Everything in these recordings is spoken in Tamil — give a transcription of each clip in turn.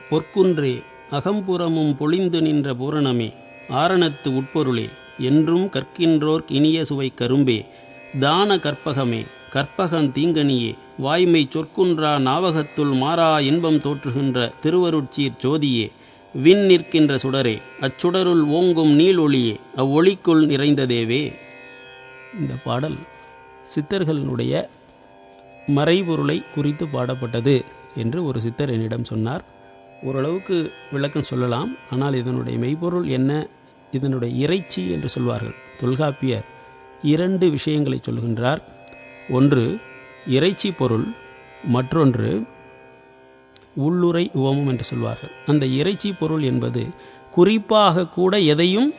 பொற்குன்றே அகம்புறமும் பொழிந்து நின்ற பூரணமே ஆரணத்து உட்பொருளே என்றும் கற்கின்றோர்க் இனிய சுவை கரும்பே தான கற்பகமே கற்பகன் தீங்கனியே வாய்மை சொற்குன்றா நாவகத்துள் மாறா இன்பம் தோற்றுகின்ற திருவருட்சீர் ஜோதியே விண் நிற்கின்ற சுடரே அச்சுடருள் ஓங்கும் நீள் ஒளியே அவ்வொளிக்குள் நிறைந்ததேவே. இந்த பாடல் சித்தர்களுடைய மறைபொருளை குறித்து பாடப்பட்டது என்று ஒரு சித்தர் என்னிடம் சொன்னார். ஓரளவுக்கு விளக்கம் சொல்லலாம். ஆனால் இதனுடைய மெய்ப்பொருள் என்ன, இதனுடைய இறைச்சி என்று சொல்வார்கள். தொல்காப்பியர் 2 விஷயங்களை சொல்கின்றார். ஒன்று இறைச்சி பொருள், மற்றொன்று உள்ளுரை உவமம் என்று சொல்வார்கள். அந்த இறைச்சி பொருள் என்பது குறிப்பாக கூட எதையும்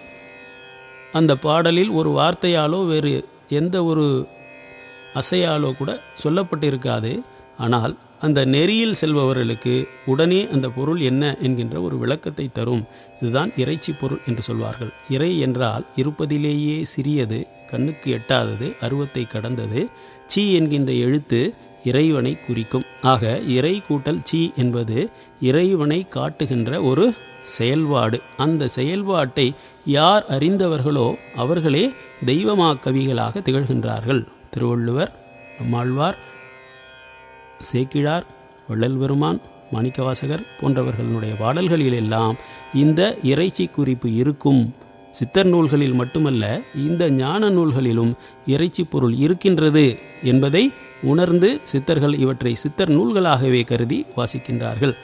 அந்த பாடலில் ஒரு வார்த்தையாலோ வேறு எந்த ஒரு அசையாலோ கூட சொல்லப்பட்டிருக்காது. ஆனால் அந்த நெறியில் செல்பவர்களுக்கு உடனே அந்த பொருள் என்ன என்கின்ற ஒரு விளக்கத்தை தரும். இதுதான் இறைச்சி பொருள் என்று சொல்வார்கள். இறை என்றால் இருப்பதிலேயே சிறியது, கண்ணுக்கு எட்டாதது, அருவத்தை கடந்தது. சி என்கின்ற எழுத்து இறைவனை குறிக்கும். ஆக இறை கூட்டல் சி என்பது இறைவனை காட்டுகின்ற ஒரு செயல்பாடு. அந்த செயல்பாட்டை யார் அறிந்தவர்களோ அவர்களே தெய்வமாக்கவிகளாக திகழ்கின்றார்கள். திருவள்ளுவர், நம்மாழ்வார், சேக்கிழார், வள்ளல் பெருமான், மாணிக்கவாசகர் போன்றவர்களுடைய பாடல்களிலெல்லாம் இந்த இறைச்சி குறிப்பு இருக்கும். சித்தர் நூல்களில் மட்டுமல்ல, இந்த ஞான நூல்களிலும் இறைச்சி பொருள் இருக்கின்றது என்பதை உணர்ந்து சித்தர்கள் இவற்றை சித்தர் நூல்களாகவே கருதி வாசிக்கின்றார்கள்.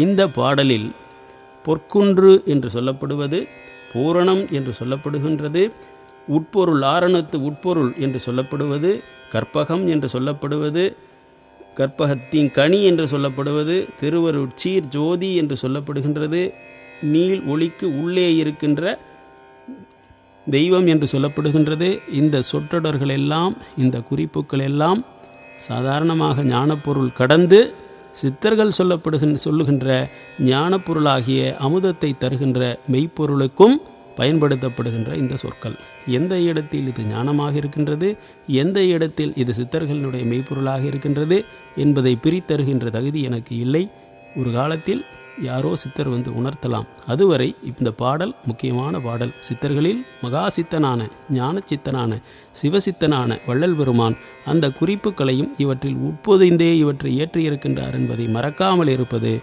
இந்த பாடலில் பொற்குன்று என்று சொல்லப்படுவது, பூரணம் என்று சொல்லப்படுகின்றது, உட்பொருள் ஆரணத்து உட்பொருள் என்று சொல்லப்படுவது, கற்பகம் என்று சொல்லப்படுவது, கற்பகத்தின் கனி என்று சொல்லப்படுவது, திருவருட்சீர் ஜோதி என்று சொல்லப்படுகின்றது, நீள் ஒளிக்கு உள்ளே இருக்கின்ற தெய்வம் என்று சொல்லப்படுகின்றது. இந்த சொற்றொடர்கள் எல்லாம், இந்த குறிப்புகள் எல்லாம் சாதாரணமாக ஞானப்பொருள் கடந்து சித்தர்கள் சொல்லுகின்ற ஞானப்பொருளாகிய அமுதத்தை தருகின்ற மெய்ப்பொருளுக்கும் பயன்படுத்தப்படுகின்ற இந்த சொற்கள். எந்த இடத்தில் இது ஞானமாக இருக்கின்றது, எந்த இடத்தில் இது சித்தர்களுடைய மெய்ப்பொருளாக இருக்கின்றது என்பதை பிரித்தருகின்ற தகுதி எனக்கு இல்லை. ஒரு காலத்தில் யாரோ சித்தர் வந்து உணர்த்தலாம். அதுவரை இந்த பாடல் முக்கியமான பாடல். சித்தர்களில் மகா சித்தனான, ஞான சித்தனான, சிவசித்தனான வள்ளல் பெருமான் அந்த குறிப்புகளையும் இவற்றில் உட்பொதிந்தே இவற்றை ஏற்றியிருக்கின்றார் என்பதை மறக்காமல் இருப்பது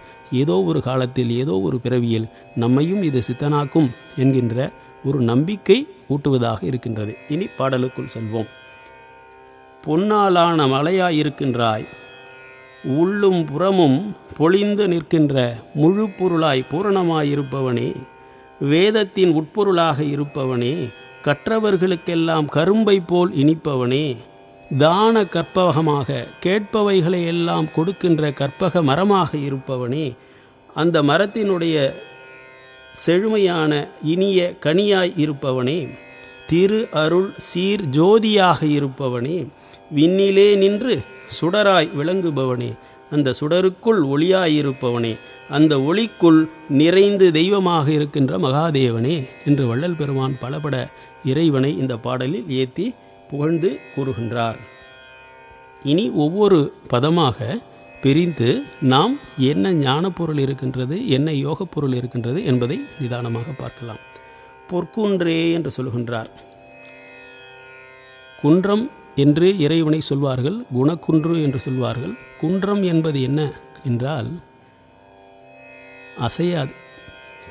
ஏதோ ஒரு காலத்தில், ஏதோ ஒரு பிறவியில் நம்மையும் இது சித்தனாக்கும் என்கின்ற ஒரு நம்பிக்கை ஊட்டுவதாக இருக்கின்றது. இனி பாடலுக்குள் செல்வோம். பொன்னாலான மலையாயிருக்கின்றாய், உள்ளும் புறமும் பொழிந்து நிற்கின்ற முழு பொருளாய் பூரணமாயிருப்பவனே, வேதத்தின் உட்பொருளாக இருப்பவனே, கற்றவர்களுக்கெல்லாம் கரும்பை போல் இனிப்பவனே, தான கற்பகமாக கேட்பவைகளை எல்லாம் கொடுக்கின்ற கற்பக மரமாக இருப்பவனே, அந்த மரத்தினுடைய செழுமையான இனிய கனியாய் இருப்பவனே, திரு அருள் சீர் ஜோதியாக இருப்பவனே, விண்ணிலே நின்று சுடராய் விளங்குபவனே, அந்த சுடருக்குள் ஒளியாயிருப்பவனே, அந்த ஒளிக்குள் நிறைந்து தெய்வமாக இருக்கின்ற மகாதேவனே என்று வள்ளல் பெருமான் பலபட இறைவனை இந்த பாடலில் ஏற்றி புகழ்ந்து கூறுகின்றார். இனி ஒவ்வொரு பதமாக பிரிந்து நாம் என்ன ஞானப்பொருள் இருக்கின்றது, என்ன யோகப் பொருள் இருக்கின்றது என்பதை நிதானமாக பார்க்கலாம். பொற்குன்றே என்று சொல்கின்றார். குன்றம் என்று இறைவனை சொல்வார்கள், குணக்குன்று என்று சொல்வார்கள். குன்றம் என்பது என்ன என்றால் அசையாது.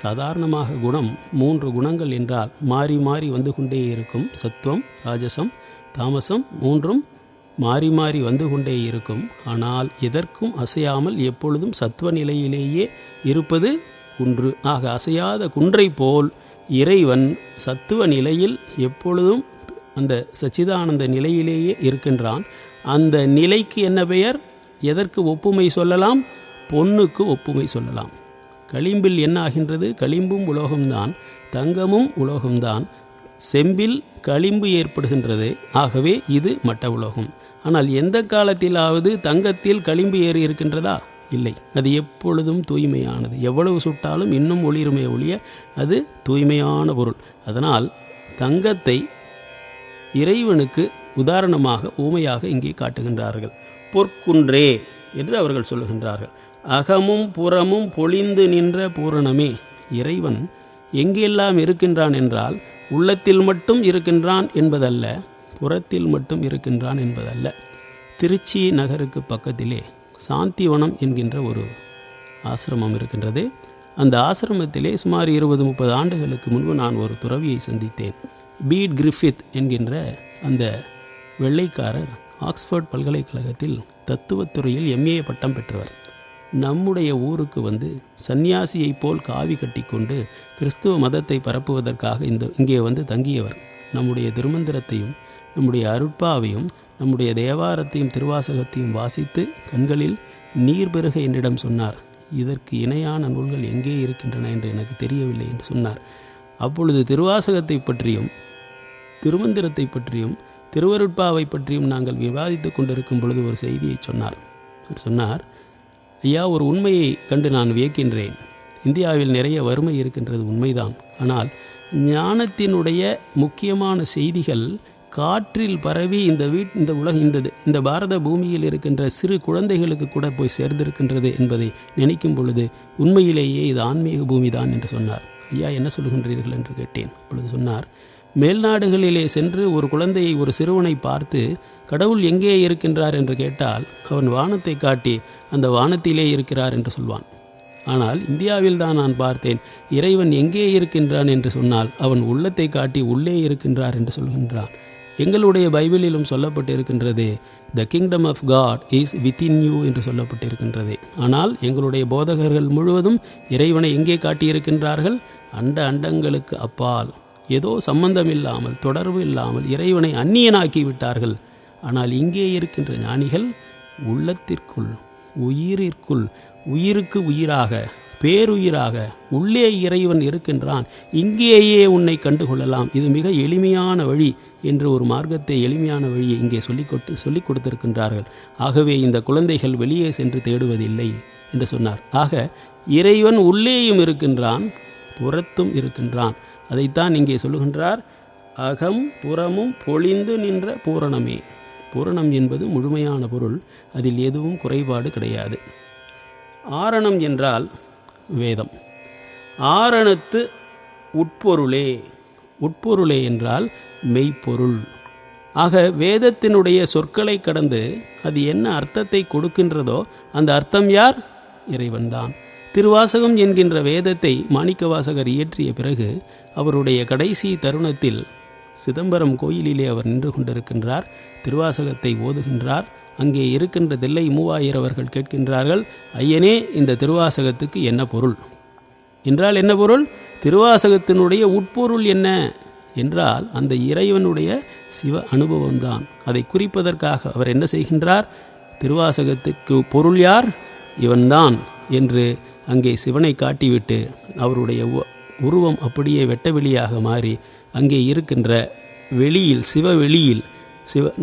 சாதாரணமாக குணம் 3 குணங்கள் என்றால் மாறி மாறி வந்து கொண்டே இருக்கும். சத்துவம், ராஜசம், தாமசம் 3ம் மாறி மாறி வந்து கொண்டே இருக்கும். ஆனால் எதற்கும் அசையாமல் எப்பொழுதும் சத்துவ நிலையிலேயே இருப்பது குன்று. ஆக அசையாத குன்றை போல் இறைவன் சத்துவ நிலையில் எப்பொழுதும் அந்த சச்சிதானந்த நிலையிலேயே இருக்கின்றான். அந்த நிலைக்கு என்ன பெயர்? எதற்கு ஒப்புமை சொல்லலாம்? பொன்னுக்கு ஒப்புமை சொல்லலாம். களிம்பில் என்ன ஆகின்றது? களிம்பும் உலோகம்தான், தங்கமும் உலோகம்தான். செம்பில் களிம்பு ஏற்படுகின்றது. ஆகவே இது மட்ட உலோகம். ஆனால் எந்த காலத்திலாவது தங்கத்தில் களிம்பு ஏறி இருக்கின்றதா? இல்லை. அது எப்பொழுதும் தூய்மையானது. எவ்வளவு சுட்டாலும் இன்னும் ஒளிருமே ஒழிய அது தூய்மையான பொருள். அதனால் தங்கத்தை இறைவனுக்கு உதாரணமாக ஊமையாக இங்கே காட்டுகின்றார்கள். பொற்குன்றே என்று அவர்கள் சொல்லுகின்றார்கள். அகமும் புறமும் பொழிந்து நின்ற பூரணமே. இறைவன் எங்கெல்லாம் இருக்கின்றான் என்றால் உள்ளத்தில் மட்டும் இருக்கின்றான் என்பதல்ல, புறத்தில் மட்டும் இருக்கின்றான் என்பதல்ல. திருச்சி நகருக்கு பக்கத்திலே சாந்திவனம் என்கின்ற ஒரு ஆசிரமம் இருக்கின்றது. அந்த ஆசிரமத்திலே சுமார் 20-30 ஆண்டுகளுக்கு முன்பு நான் ஒரு துறவியை சந்தித்தேன். பீட் கிரிஃபித் என்கின்ற அந்த வெள்ளைக்காரர் ஆக்ஸ்போர்ட் பல்கலைக்கழகத்தில் தத்துவத்துறையில் MA பட்டம் பெற்றவர். நம்முடைய ஊருக்கு வந்து சந்நியாசியைப் போல் காவி கட்டிக்கொண்டு கிறிஸ்துவ மதத்தை பரப்புவதற்காக இங்கே வந்து தங்கியவர். நம்முடைய திருமந்திரத்தையும் நம்முடைய அருட்பாவையும் நம்முடைய தேவாரத்தையும் திருவாசகத்தையும் வாசித்து கண்களில் நீர் பெருக என்னிடம் சொன்னார். இதற்கு இணையான நூல்கள் எங்கே இருக்கின்றன என்று எனக்கு தெரியவில்லை என்று சொன்னார். அப்பொழுது திருவாசகத்தை பற்றியும் திருமந்திரத்தை பற்றியும் திருவருட்பாவை பற்றியும் நாங்கள் விவாதித்து கொண்டிருக்கும் பொழுது ஒரு செய்தியை சொன்னார். அவர் சொன்னார், ஐயா, ஒரு உண்மையை கண்டு நான் வியக்கின்றேன். இந்தியாவில் நிறைய வறுமை இருக்கின்றது உண்மைதான். ஆனால் ஞானத்தினுடைய முக்கியமான செய்திகள் காற்றில் பரவி இந்த இந்த பாரத பூமியில் இருக்கின்ற சிறு குழந்தைகளுக்கு கூட போய் சேர்ந்திருக்கின்றது என்பதை நினைக்கும் பொழுது உண்மையிலேயே இது ஆன்மீக பூமிதான் என்று சொன்னார். ஐயா, என்ன சொல்கின்றீர்கள் என்று கேட்டேன். அப்பொழுது சொன்னார், மேல்நாடுகளிலே சென்று ஒரு குழந்தையை, ஒரு சிறுவனை பார்த்து கடவுள் எங்கே இருக்கின்றார் என்று கேட்டால் அவன் வானத்தை காட்டி அந்த வானத்திலே இருக்கிறார் என்று சொல்வான். ஆனால் இந்தியாவில் தான் நான் பார்த்தேன், இறைவன் எங்கே இருக்கின்றான் என்று சொன்னால் அவன் உள்ளத்தை காட்டி உள்ளே இருக்கின்றார் என்று சொல்கின்றான். எங்களுடைய பைபிளிலும் சொல்லப்பட்டிருக்கின்றது, the kingdom of God is within you என்று சொல்லப்பட்டிருக்கின்றது. ஆனால் எங்களுடைய போதகர்கள் முழுவதும் இறைவனை எங்கே காட்டியிருக்கின்றார்கள்? அண்டங்களுக்கு அப்பால், ஏதோ சம்பந்தம் இல்லாமல், தொடர்பு இல்லாமல் இறைவனை அந்நியனாக்கி விட்டார்கள். ஆனால் இங்கே இருக்கின்ற ஞானிகள் உள்ளத்திற்குள், உயிரிற்குள், உயிருக்கு உயிராக, பேருயிராக உள்ளே இறைவன் இருக்கின்றான், இங்கேயே உன்னை கண்டுகொள்ளலாம், இது மிக எளிமையான வழி என்று ஒரு மார்க்கத்தை, எளிமையான வழியை இங்கே சொல்லிக் கொடுத்திருக்கின்றார்கள். ஆகவே இந்த குழந்தைகள் வெளியே சென்று தேடுவதில்லை என்று சொன்னார். ஆக இறைவன் உள்ளேயும் இருக்கின்றான், புறத்தும் இருக்கின்றான். அதைத்தான் இங்கே சொல்லுகின்றார், அகம் புறமும் பொழிந்து நின்ற பூரணமே. பூரணம் என்பது முழுமையான பொருள், அதில் எதுவும் குறைபாடு கிடையாது. ஆரணம் என்றால் வேதம். ஆரணத்து உட்பொருளே. உட்பொருளே என்றால் மெய்ப்பொருள். ஆக வேதத்தினுடைய சொற்களை கடந்து அது என்ன அர்த்தத்தை கொடுக்கின்றதோ அந்த அர்த்தம் யார்? இறைவன்தான். திருவாசகம் என்கின்ற வேதத்தை மாணிக்கவாசகர் இயற்றிய பிறகு அவருடைய கடைசி தருணத்தில் சிதம்பரம் கோயிலிலே அவர் நின்று கொண்டிருக்கின்றார். திருவாசகத்தை ஓதுகின்றார். அங்கே இருக்கின்ற தில்லை மூவாயிரம் அவர்கள் கேட்கின்றார்கள், ஐயனே, இந்த திருவாசகத்துக்கு என்ன பொருள் என்றால் என்ன பொருள்? திருவாசகத்தினுடைய உட்பொருள் என்ன என்றால் அந்த இறைவனுடைய சிவ அனுபவம்தான். அதை குறிப்பதற்காக அவர் என்ன செய்கின்றார்? திருவாசகத்துக்கு பொருள் யார்? இவன்தான் என்று அங்கே சிவனை காட்டிவிட்டு அவருடைய உருவம் அப்படியே வெட்ட வெளியாக மாறி அங்கே இருக்கின்ற வெளியில், சிவவெளியில்,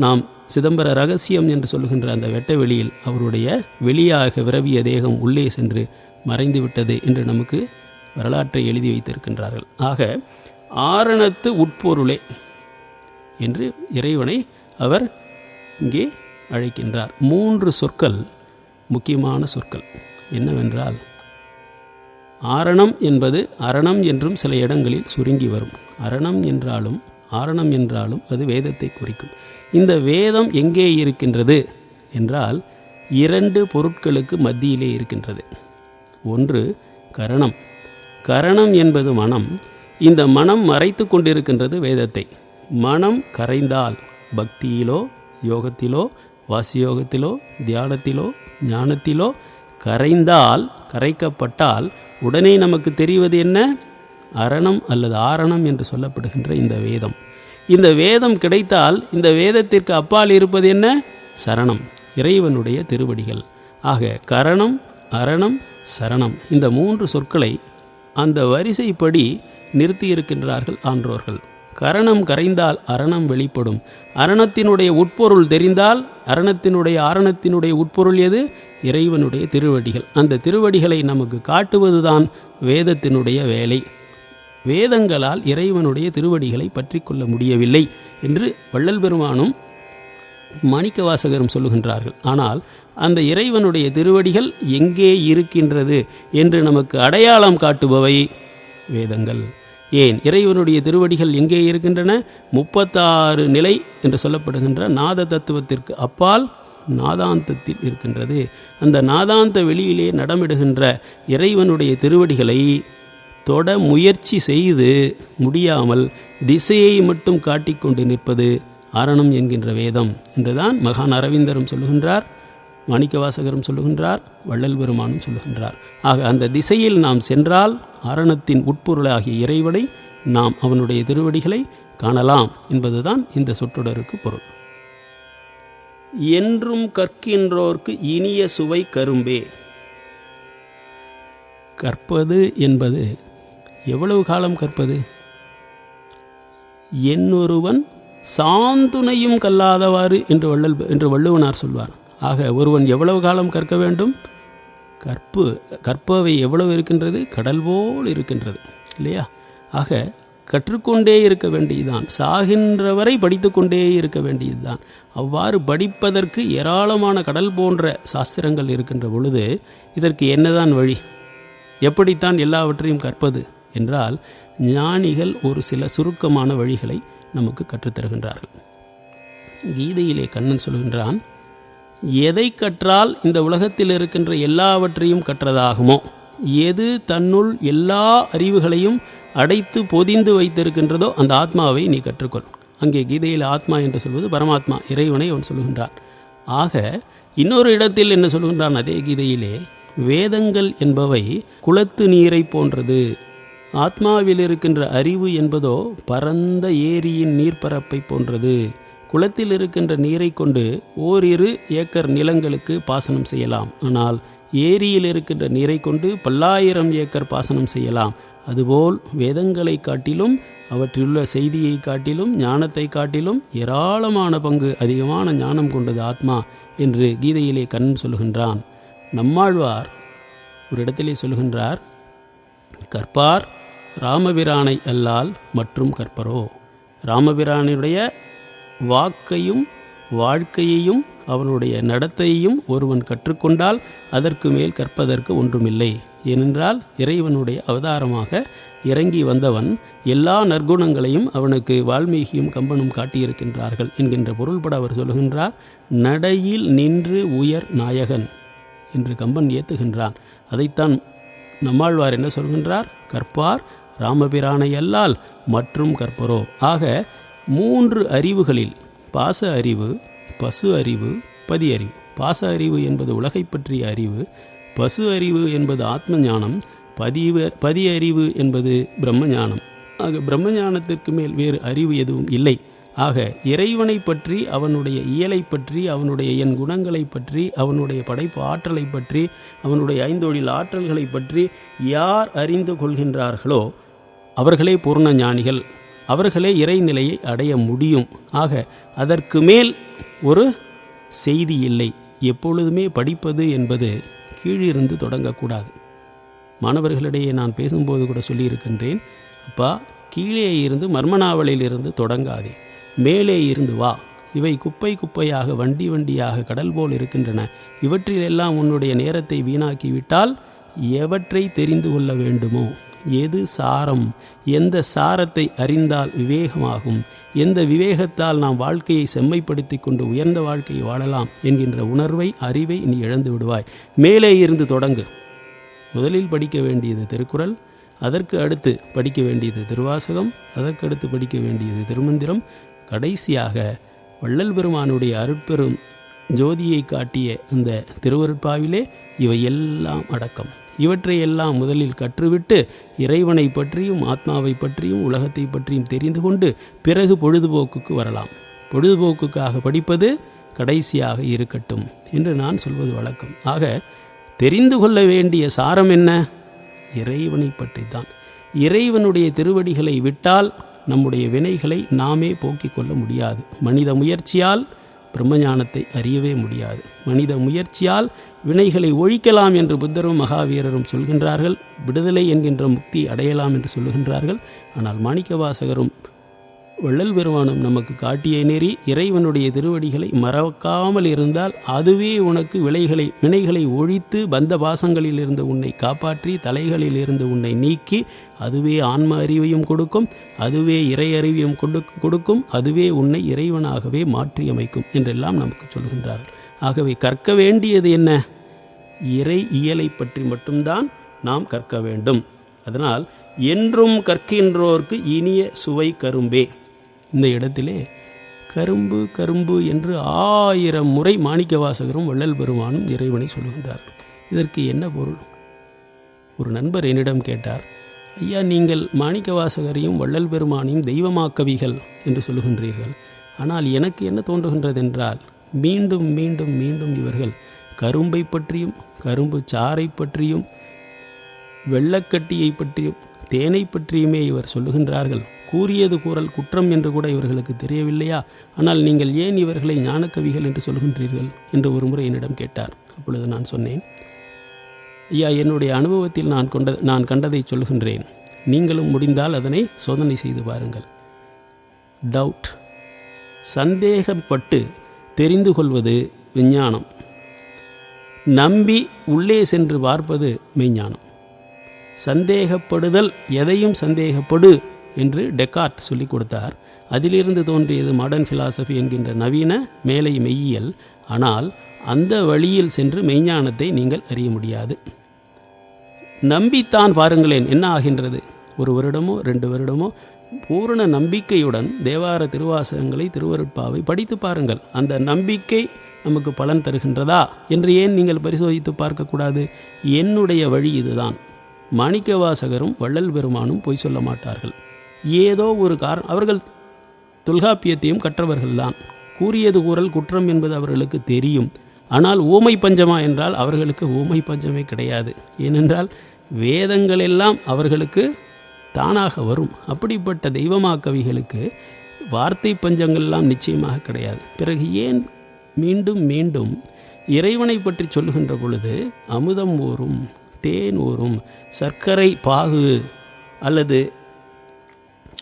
நாம் சிதம்பர ரகசியம் என்று சொல்லுகின்ற அந்த வெட்ட வெளியில் அவருடைய வெளியாக விரவிய தேகம் உள்ளே சென்று மறைந்து விட்டது என்று நமக்கு வரலாற்றை எழுதி வைத்திருக்கின்றார்கள். ஆக ஆரணத்து உட்பொருளே என்று இறைவனை அவர் இங்கே அழைக்கின்றார். 3 சொற்கள் முக்கியமான சொற்கள். என்னவென்றால், ஆரணம் என்பது அரணம் என்றும் சில இடங்களில் சுருங்கி வரும். அரணம் என்றாலும் ஆரணம் என்றாலும் அது வேதத்தை குறிக்கும். இந்த வேதம் எங்கே இருக்கின்றது என்றால் 2 பொருட்களுக்கு மத்தியிலே இருக்கின்றது. ஒன்று கரணம். கரணம் என்பது மனம். இந்த மனம் மறைத்து கொண்டிருக்கின்றது வேதத்தை. மனம் கரைந்தால், பக்தியிலோ யோகத்திலோ வாசியோகத்திலோ தியானத்திலோ ஞானத்திலோ கரைந்தால், கரைக்கப்பட்டால் உடனே நமக்கு தெரிவது என்ன? அரணம் அல்லது ஆரணம் என்று சொல்லப்படுகின்ற இந்த வேதம். இந்த வேதம் கிடைத்தால் இந்த வேதத்திற்கு அப்பால் இருப்பது என்ன? சரணம், இறைவனுடைய திருவடிகள். ஆக கரணம், அரணம், சரணம், இந்த 3 சொற்களை அந்த வரிசைப்படி நிறுத்தியிருக்கின்றார்கள் ஆன்றோர்கள். கரணம் கரைந்தால் அரணம் வெளிப்படும். அரணத்தினுடைய உட்பொருள் தெரிந்தால் ஆரணத்தினுடைய உட்பொருள் எது? இறைவனுடைய திருவடிகள். அந்த திருவடிகளை நமக்கு காட்டுவதுதான் வேதத்தினுடைய வேலை. வேதங்களால் இறைவனுடைய திருவடிகளை பற்றி கொள்ள முடியவில்லை என்று வள்ளல் பெருமானும் மாணிக்கவாசகரும் சொல்லுகின்றார்கள். ஆனால் அந்த இறைவனுடைய திருவடிகள் எங்கே இருக்கின்றது என்று நமக்கு அடையாளம் காட்டுபவை வேதங்கள். ஏன் இறைவனுடைய திருவடிகள் எங்கே இருக்கின்றன? 36 நிலை என்று சொல்லப்படுகின்ற நாத தத்துவத்திற்கு அப்பால் நாதாந்தத்தில் இருக்கின்றது. அந்த நாதாந்த வெளியிலே நடமிடுகின்ற இறைவனுடைய திருவடிகளை தொட முயற்சி செய்து முடியாமல் திசையை மட்டும் காட்டிக்கொண்டு நிற்பது ஆரணம் என்கின்ற வேதம் என்றுதான் மகான் அரவிந்தரும் சொல்லுகின்றார், மாணிக்கவாசகரும் சொல்லுகின்றார், வள்ளல் பெருமானும் சொல்லுகின்றார். ஆக அந்த திசையில் நாம் சென்றால் ஆரணத்தின் உட்பொருளாகிய இறைவனை நாம் அவனுடைய திருவடிகளை காணலாம் என்பதுதான் இந்த சொற்றொடருக்கு பொருள். என்றும் கற்கின்றோர்க்கு இனிய சுவை கரும்பே. கற்பது என்பது எவ்வளவு காலம் கற்பது? என்னொருவன் சாந்துணையும் கல்லாதவாறு என்று வள்ளுவனார் சொல்வார். ஆக ஒருவன் எவ்வளவு காலம் கற்க வேண்டும்? கற்பவை எவ்வளவு இருக்கின்றது? கடல் போல் இருக்கின்றது இல்லையா? ஆக கற்றுக்கொண்டே இருக்க வேண்டியதுதான், சாகின்றவரை படித்து கொண்டே இருக்க வேண்டியதுதான். அவ்வாறு படிப்பதற்கு ஏராளமான கடல் போன்ற சாஸ்திரங்கள் இருக்கின்ற பொழுது இதற்கு என்னதான் வழி? எப்படித்தான் எல்லாவற்றையும் கற்பது என்றால் ஞானிகள் ஒரு சில சுருக்கமான வழிகளை நமக்கு கற்றுத்தருகின்றார்கள். கீதையிலே கண்ணன் சொல்கின்றான், எதை கற்றால் இந்த உலகத்தில் இருக்கின்ற எல்லாவற்றையும் கற்றதாகுமோ, எது தன்னுள் எல்லா அறிவுகளையும் அடைத்து பொதிந்து வைத்திருக்கின்றதோ அந்த ஆத்மாவை நீ கற்றுக்கொள். அங்கே கீதையில் ஆத்மா என்று சொல்வது பரமாத்மா, இறைவனை அவன் சொல்கின்றான். ஆக இன்னொரு இடத்தில் என்ன சொல்கின்றான் அதே கீதையிலே, வேதங்கள் என்பவை குளத்து நீரை போன்றது, ஆத்மாவில் இருக்கின்ற அறிவு என்பதோ பரந்த ஏரியின் நீர்ப்பரப்பை போன்றது. குளத்தில் இருக்கின்ற நீரை கொண்டு 1 ஏக்கர் நிலங்களுக்கு பாசனம் செய்யலாம், ஆனால் ஏரியில் இருக்கின்ற நீரை கொண்டு 10,000 ஏக்கர் பாசனம் செய்யலாம். அதுபோல் வேதங்களை காட்டிலும் அவற்றிலுள்ள செய்தியை காட்டிலும் ஞானத்தை காட்டிலும் ஏராளமான பங்கு அதிகமான ஞானம் கொண்டது ஆத்மா என்று கீதையிலே கண்ணன் சொல்கின்றான். நம்மாழ்வார் ஒரு இடத்திலே சொல்கின்றார், கற்பார் ராமபிரானை அல்லால் மற்றும் கற்பரோ. ராமபிரானுடைய வாக்கையும் வாழ்க்கையையும் அவனுடைய நடத்தையையும் ஒருவன் கற்றுக்கொண்டால் அதற்கு மேல் கற்பதற்கு ஒன்றுமில்லை. ஏனென்றால் இறைவனுடைய அவதாரமாக இறங்கி வந்தவன் எல்லா நற்குணங்களையும் அவனுக்கு வால்மீகியும் கம்பனும் காட்டியிருக்கின்றார்கள் என்கின்ற பொருள்பட அவர் சொல்கின்றார், நடையில் நின்று உயர் நாயகன் என்று கம்பன் ஏத்துகின்றான். அதைத்தான் நம்மாழ்வார் என்ன சொல்கின்றார், கற்பார் ராமபிரானை அல்லால் மற்றும் கற்பரோ. ஆக 3 அறிவுகளில் பாச அறிவு, பசு அறிவு, பதி அறிவு. பாச அறிவு என்பது உலகை பற்றிய அறிவு, பசு அறிவு என்பது ஆத்ம ஞானம், பதி அறிவு என்பது பிரம்ம ஞானம். ஆக பிரம்ம ஞானத்திற்கு மேல் வேறு அறிவு எதுவும் இல்லை. ஆக இறைவனை பற்றி, அவனுடைய இயலை பற்றி, அவனுடைய என் குணங்களை பற்றி, அவனுடைய படைப்பு ஆற்றலை பற்றி, அவனுடைய 5 தொழில் ஆற்றல்களை பற்றி யார் அறிந்து கொள்கின்றார்களோ அவர்களே பூர்ண ஞானிகள், அவர்களே இறைநிலையை அடைய முடியும். ஆக அதற்கு மேல் ஒரு செய்தி இல்லை. எப்பொழுதுமே படிப்பது என்பது கீழிருந்து தொடங்கக்கூடாது. மாணவர்களிடையே நான் பேசும்போது கூட சொல்லியிருக்கின்றேன், அப்பா கீழே இருந்து மர்மநாவலிலிருந்து தொடங்காதே, மேலே இருந்து வா. இவை குப்பை குப்பையாக வண்டி வண்டியாக கடல் போல் இருக்கின்றன. இவற்றிலெல்லாம் உன்னுடைய நேரத்தை வீணாக்கிவிட்டால் எவற்றை தெரிந்து கொள்ள வேண்டுமோ, எது சாரம், எந்த சாரத்தை அறிந்தால் விவேகமாகும், எந்த விவேகத்தால் நாம் வாழ்க்கையை செம்மைப்படுத்தி கொண்டு உயர்ந்த வாழ்க்கையை வாழலாம் என்கின்ற உணர்வை, அறிவை நீ இழந்து விடுவாய். மேலே இருந்து தொடங்கு. முதலில் படிக்க வேண்டியது திருக்குறள், அதற்கு அடுத்து படிக்க வேண்டியது திருவாசகம், அதற்கு அடுத்து படிக்க வேண்டியது திருமந்திரம், கடைசியாக வள்ளல் பெருமானுடைய அருட்பெரும் ஜோதியை காட்டிய அந்த திருவருட்பாவிலே இவை எல்லாம் அடக்கம். இவற்றையெல்லாம் முதலில் கற்றுவிட்டு இறைவனை பற்றியும் ஆத்மாவை பற்றியும் உலகத்தை பற்றியும் தெரிந்து கொண்டு பிறகு பொழுதுபோக்குக்கு வரலாம். பொழுதுபோக்குக்காக படிப்பது கடைசியாக இருக்கட்டும் என்று நான் சொல்வது வழக்கம். ஆக தெரிந்து கொள்ள வேண்டிய சாரம் என்ன? இறைவனை பற்றி தான். இறைவனுடைய திருவடிகளை விட்டால் நம்முடைய வினைகளை நாமே போக்கிக் கொள்ள முடியாது. மனித முயற்சியால் பிரம்மஞானத்தை அறியவே முடியாது. மனித முயற்சியால் வினைகளை ஒழிக்கலாம் என்று புத்தரும் மகாவீரரும் சொல்கின்றார்கள். விடுதலை என்கின்ற முக்தி அடையலாம் என்று சொல்லுகின்றார்கள். ஆனால் மாணிக்கவாசகரும் வள்ளல் பெருமானும் நமக்கு காட்டிய நெறி இறைவனுடைய திருவடிகளை மறக்காமல் இருந்தால் அதுவே உனக்கு வினைகளை ஒழித்து பந்த பாசங்களில் இருந்து உன்னை காப்பாற்றி தலைகளில் இருந்து உன்னை நீக்கி அதுவே ஆன்ம அறிவையும் கொடுக்கும், அதுவே இறை அறிவையும் கொடுக்கும், அதுவே உன்னை இறைவனாகவே மாற்றியமைக்கும் என்றெல்லாம் நமக்கு சொல்கின்றார்கள். ஆகவே கற்க வேண்டியது என்ன? இறை இயலை பற்றி மட்டும்தான் நாம் கற்க வேண்டும். அதனால் என்றும் கற்கின்றோர்க்கு இனிய சுவை கரும்பே. இந்த இடத்திலே கரும்பு கரும்பு என்று 1000 முறை மாணிக்கவாசகரும் வள்ளல் பெருமானும் இறைவனை சொல்கின்றார்கள். இதற்கு என்ன பொருள்? ஒரு நண்பர் என்னிடம் கேட்டார், ஐயா, நீங்கள் மாணிக்கவாசகரையும் வள்ளல் பெருமானையும் தெய்வமாக்கவிகள் என்று சொல்லுகின்றீர்கள். ஆனால் எனக்கு என்ன தோன்றுகின்றதென்றால் மீண்டும் மீண்டும் மீண்டும் இவர்கள் கரும்பை பற்றியும் கரும்பு சாறை பற்றியும் வெள்ளக்கட்டியை பற்றியும் தேனை பற்றியுமே இவர் சொல்லுகின்றார்கள். கூறியது கூறல் குற்றம் என்று கூட இவர்களுக்கு தெரியவில்லையா? ஆனால் நீங்கள் ஏன் இவர்களை ஞானக்கவிகள் என்று சொல்கின்றீர்கள் என்று ஒரு முறை என்னிடம் கேட்டார். அப்பொழுது நான் சொன்னேன், ஐயா, என்னுடைய அனுபவத்தில் நான் கண்டதை சொல்கின்றேன். நீங்களும் முடிந்தால் அதனை சோதனை செய்து பாருங்கள். டவுட், சந்தேகப்பட்டு தெரிந்து கொள்வது விஞ்ஞானம், நம்பி உள்ளே சென்று பார்ப்பது மெய்ஞானம். சந்தேகப்படுதல், எதையும் சந்தேகப்படு என்று டெக்கார்ட் சொல்லிக் கொடுத்தார். அதிலிருந்து தோன்றியது மாடர்ன் ஃபிலாசபி என்கின்ற நவீன மேலை மெய்யியல். ஆனால் அந்த வழியில் சென்று மெய்ஞானத்தை நீங்கள் அறிய முடியாது. நம்பித்தான் பாருங்களேன் என்ன ஆகின்றது. 1 வருடமோ 2 வருடமோ பூரண நம்பிக்கையுடன் தேவார திருவாசகங்களை, திருவருட்பாவை படித்து பாருங்கள். அந்த நம்பிக்கை நமக்கு பலன் தருகின்றதா என்று ஏன் நீங்கள் பரிசோதித்து பார்க்கக்கூடாது? என்னுடைய வழி இதுதான். மாணிக்கவாசகரும் வள்ளல் பெருமானும் பொய் சொல்ல மாட்டார்கள். ஏதோ ஒரு காரணம், அவர்கள் தொல்காப்பியத்தையும் கற்றவர்கள்தான். கூறியது கூறல் குற்றம் என்பது அவர்களுக்கு தெரியும். ஆனால் ஊமை பஞ்சமா என்றால் அவர்களுக்கு ஊமை பஞ்சமே கிடையாது. ஏனென்றால் வேதங்கள் எல்லாம் அவர்களுக்கு தானாக வரும். அப்படிப்பட்ட தெய்வமாக்கவிகளுக்கு வார்த்தை பஞ்சங்கள்லாம் நிச்சயமாக கிடையாது. பிறகு ஏன் மீண்டும் மீண்டும் இறைவனை பற்றி சொல்லுகின்ற பொழுது அமுதம் ஊறும், தேன் ஊறும், சர்க்கரை பாகு அல்லது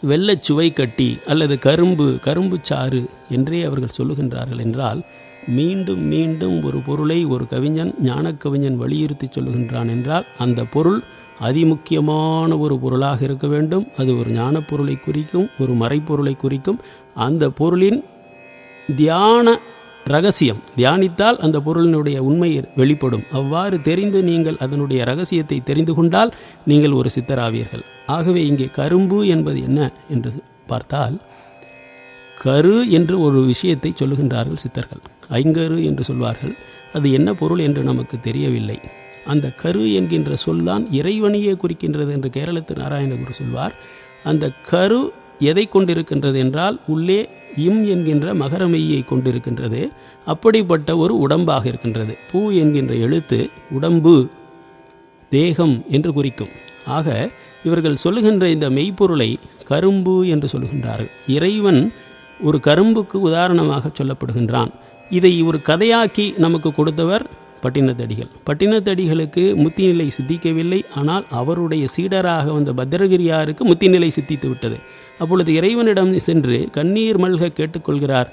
வெள்ளச்சுவை கட்டி அல்லது கரும்பு சாறு என்றே அவர்கள் சொல்லுகின்றார்கள் என்றால், மீண்டும் மீண்டும் ஒரு பொருளை ஒரு கவிஞன், ஞானக்கவிஞன் வலியுறுத்தி சொல்லுகின்றான் என்றால் அந்த பொருள் அதிமுக்கியமான ஒரு பொருளாக இருக்க வேண்டும். அது ஒரு ஞான பொருளை குறிக்கும், ஒரு மறைப்பொருளை குறிக்கும். அந்த பொருளின் தியான ரகசியம், தியானித்தால் அந்த பொருளினுடைய உண்மை வெளிப்படும். அவ்வாறு தெரிந்து நீங்கள் அதனுடைய ரகசியத்தை தெரிந்து கொண்டால் நீங்கள் ஒரு சித்தராவீர்கள். ஆகவே இங்கே கரும்பு என்பது என்ன என்று பார்த்தால், கரு என்று ஒரு விஷயத்தை சொல்லுகின்றார்கள் சித்தர்கள். ஐங்கரு என்று சொல்வார்கள். அது என்ன பொருள் என்று நமக்கு தெரியவில்லை. அந்த கரு என்கின்ற சொல்தான் இறைவனையே குறிக்கின்றது என்று கேரளத்து நாராயணகுரு சொல்வார். அந்த கரு எதை கொண்டிருக்கின்றது என்றால் உள்ளே இம் என்கின்ற மகரமெய்யை கொண்டிருக்கின்றது. அப்படிப்பட்ட ஒரு உடம்பாக இருக்கின்றது. பூ என்கின்ற எழுத்து உடம்பு, தேகம் என்று குறிக்கும். ஆக இவர்கள் சொல்லுகின்ற இந்த மெய்ப்பொருளை கரும்பு என்று சொல்லுகின்றார்கள். இறைவன் ஒரு கரும்புக்கு உதாரணமாக சொல்லப்படுகின்றான். இதை ஒரு கதையாக்கி நமக்கு கொடுத்தவர் பட்டினத்தடிகள். பட்டினத்தடிகளுக்கு முத்திநிலை சித்திக்கவில்லை. ஆனால் அவருடைய சீடராக வந்த பத்திரகிரியாருக்கு முத்திநிலை சித்தித்து விட்டது. அப்பொழுது இறைவனிடம் சென்று கண்ணீர் மல்க கேட்டுக்கொள்கிறார்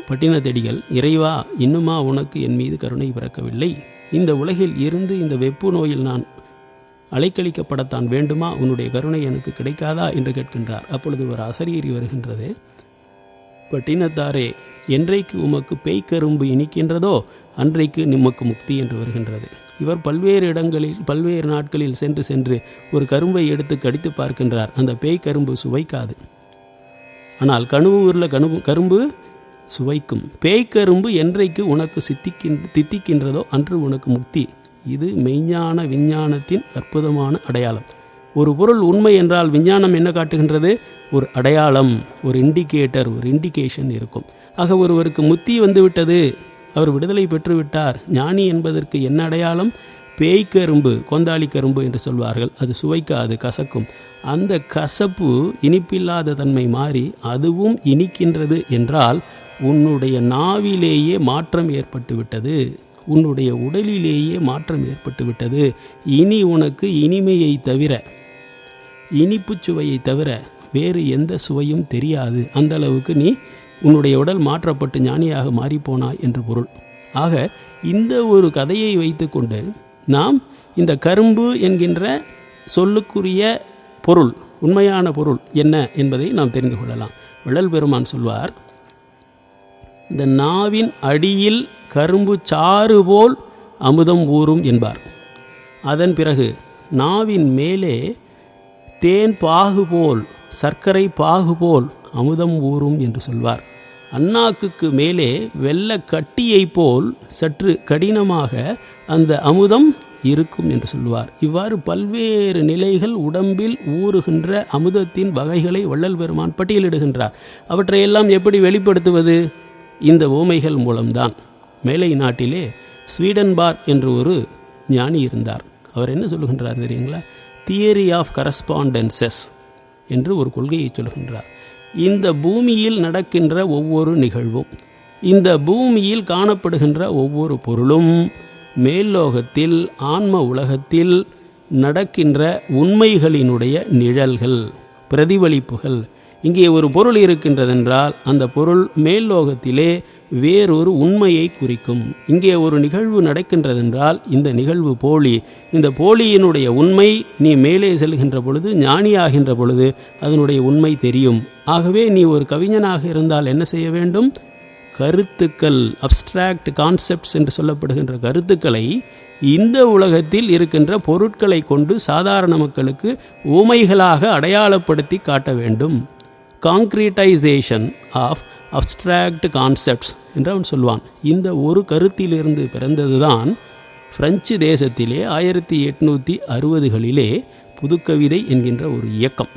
பட்டினத்தடிகள், இறைவா, இன்னுமா உனக்கு என் மீது கருணை பிறக்கவில்லை? இந்த உலகில் இருந்து இந்த வெப்பு நோயில் நான் அலைக்கழிக்கப்படத்தான் வேண்டுமா? உன்னுடைய கருணை எனக்கு கிடைக்காதா என்று கேட்கின்றார். அப்பொழுது ஒரு அசரீரி வருகின்றது. பட்டினத்தாரே, என்றைக்கு உமக்கு பேய்க்கரும்பு இனிக்கின்றதோ அன்றைக்கு நிமக்கு முக்தி என்று வருகின்றது. இவர் பல்வேறு இடங்களில் பல்வேறு நாட்களில் சென்று ஒரு கரும்பை எடுத்து கடித்து பார்க்கின்றார். அந்த பேய்க்கரும்பு சுவைக்காது. ஆனால் ஊரில் கரும்பு சுவைக்கும். பேய்க்கரும்பு என்றைக்கு உனக்கு தித்திக்கின்றதோ அன்று உனக்கு முக்தி. இது மெய்ஞான விஞ்ஞானத்தின் அற்புதமான அடையாளம். ஒரு பொருள் உண்மை என்றால் விஞ்ஞானம் என்ன காட்டுகின்றது? ஒரு அடையாளம், ஒரு இண்டிகேட்டர், ஒரு இண்டிகேஷன் இருக்கும். ஆக ஒருவருக்கு முத்தி வந்துவிட்டது, அவர் விடுதலை பெற்றுவிட்டார். ஞானி என்பதற்கு என்ன அடையாளம்? பேய்க்கரும்பு, கோந்தாளி கரும்பு என்று சொல்வார்கள். அது சுவைக்காது, கசக்கும். அந்த கசப்பு இனிப்பில்லாத தன்மை மாறி அதுவும் இனிக்கின்றது என்றால் உன்னுடைய நாவிலேயே மாற்றம் ஏற்பட்டு விட்டது, உன்னுடைய உடலிலேயே மாற்றம் ஏற்பட்டு விட்டது. இனி உனக்கு இனிமையை தவிர, இனிப்பு சுவையை தவிர வேறு எந்த சுவையும் தெரியாது. அந்த அளவுக்கு நீ உன்னுடைய உடல் மாற்றப்பட்டு ஞானியாக மாறிப்போனாய் என்று பொருள். ஆக இந்த ஒரு கதையை வைத்துக்கொண்டு நாம் இந்த கரும்பு என்கின்ற சொல்லுக்குரிய பொருள், உண்மையான பொருள் என்ன என்பதை நாம் தெரிந்து கொள்ளலாம். வள்ளல் பெருமான் சொல்வார், இந்த நாவின் அடியில் கரும்பு சாறு போல் அமுதம் ஊறும் என்பார். அதன் பிறகு நாவின் மேலே தேன் பாகு போல், சர்க்கரை பாகு போல் அமுதம் ஊறும் என்று சொல்வார். அண்ணாக்குக்கு மேலே வெள்ள கட்டியை போல் சற்று கடினமாக அந்த அமுதம் இருக்கும் என்று சொல்வார். இவ்வாறு பல்வேறு நிலைகள் உடம்பில் ஊறுகின்ற அமுதத்தின் வகைகளை வள்ளல் பெருமான் பட்டியலிடுகின்றார். அவற்றையெல்லாம் எப்படி வெளிப்படுத்துவது? இந்த ஓமைகள் மூலம்தான். மேலை நாட்டிலே ஸ்வீடன்பார்க் என்று ஒரு ஞானி இருந்தார். அவர் என்ன சொல்லுகின்றார் தெரியுங்களா? தியரி ஆஃப் கரஸ்பாண்டன்சஸ் என்று ஒரு கொள்கையை சொல்லுகின்றார். இந்த பூமியில் நடக்கின்ற ஒவ்வொரு நிகழ்வும், இந்த பூமியில் காணப்படுகின்ற ஒவ்வொரு பொருளும் மேல்லோகத்தில் ஆன்ம உலகத்தில் நடக்கின்ற உண்மைகளினுடைய நிழல்கள், பிரதிபலிப்புகள். இங்கே ஒரு பொருள் இருக்கின்றதென்றால் அந்த பொருள் மேல்லோகத்திலே வேறொரு உண்மையை குறிக்கும். இங்கே ஒரு நிகழ்வு நடக்கின்றதென்றால் இந்த நிகழ்வு போலி. இந்த போலியினுடைய உண்மை நீ மேலே செல்கின்ற பொழுது, ஞானியாகின்ற பொழுது அதனுடைய உண்மை தெரியும். ஆகவே நீ ஒரு கவிஞனாக இருந்தால் என்ன செய்ய வேண்டும்? கருத்துக்கள், அப்ஸ்ட்ராக்ட் கான்செப்ட்ஸ் என்று சொல்லப்படுகின்ற கருத்துக்களை இந்த உலகத்தில் இருக்கின்ற பொருட்களை கொண்டு சாதாரண மக்களுக்கு ஊமைகளாக அடையாளப்படுத்தி காட்ட வேண்டும். காங்க்ரீட்டைசேஷன் ஆஃப் அப்ஸ்ட்ராக்ட் கான்செப்ட்ஸ் என்று அவன் சொல்வான். இந்த ஒரு கருத்திலிருந்து பிறந்ததுதான் பிரெஞ்சு தேசத்திலே 1860களிலே புதுக்கவிதை என்கின்ற ஒரு இயக்கம்.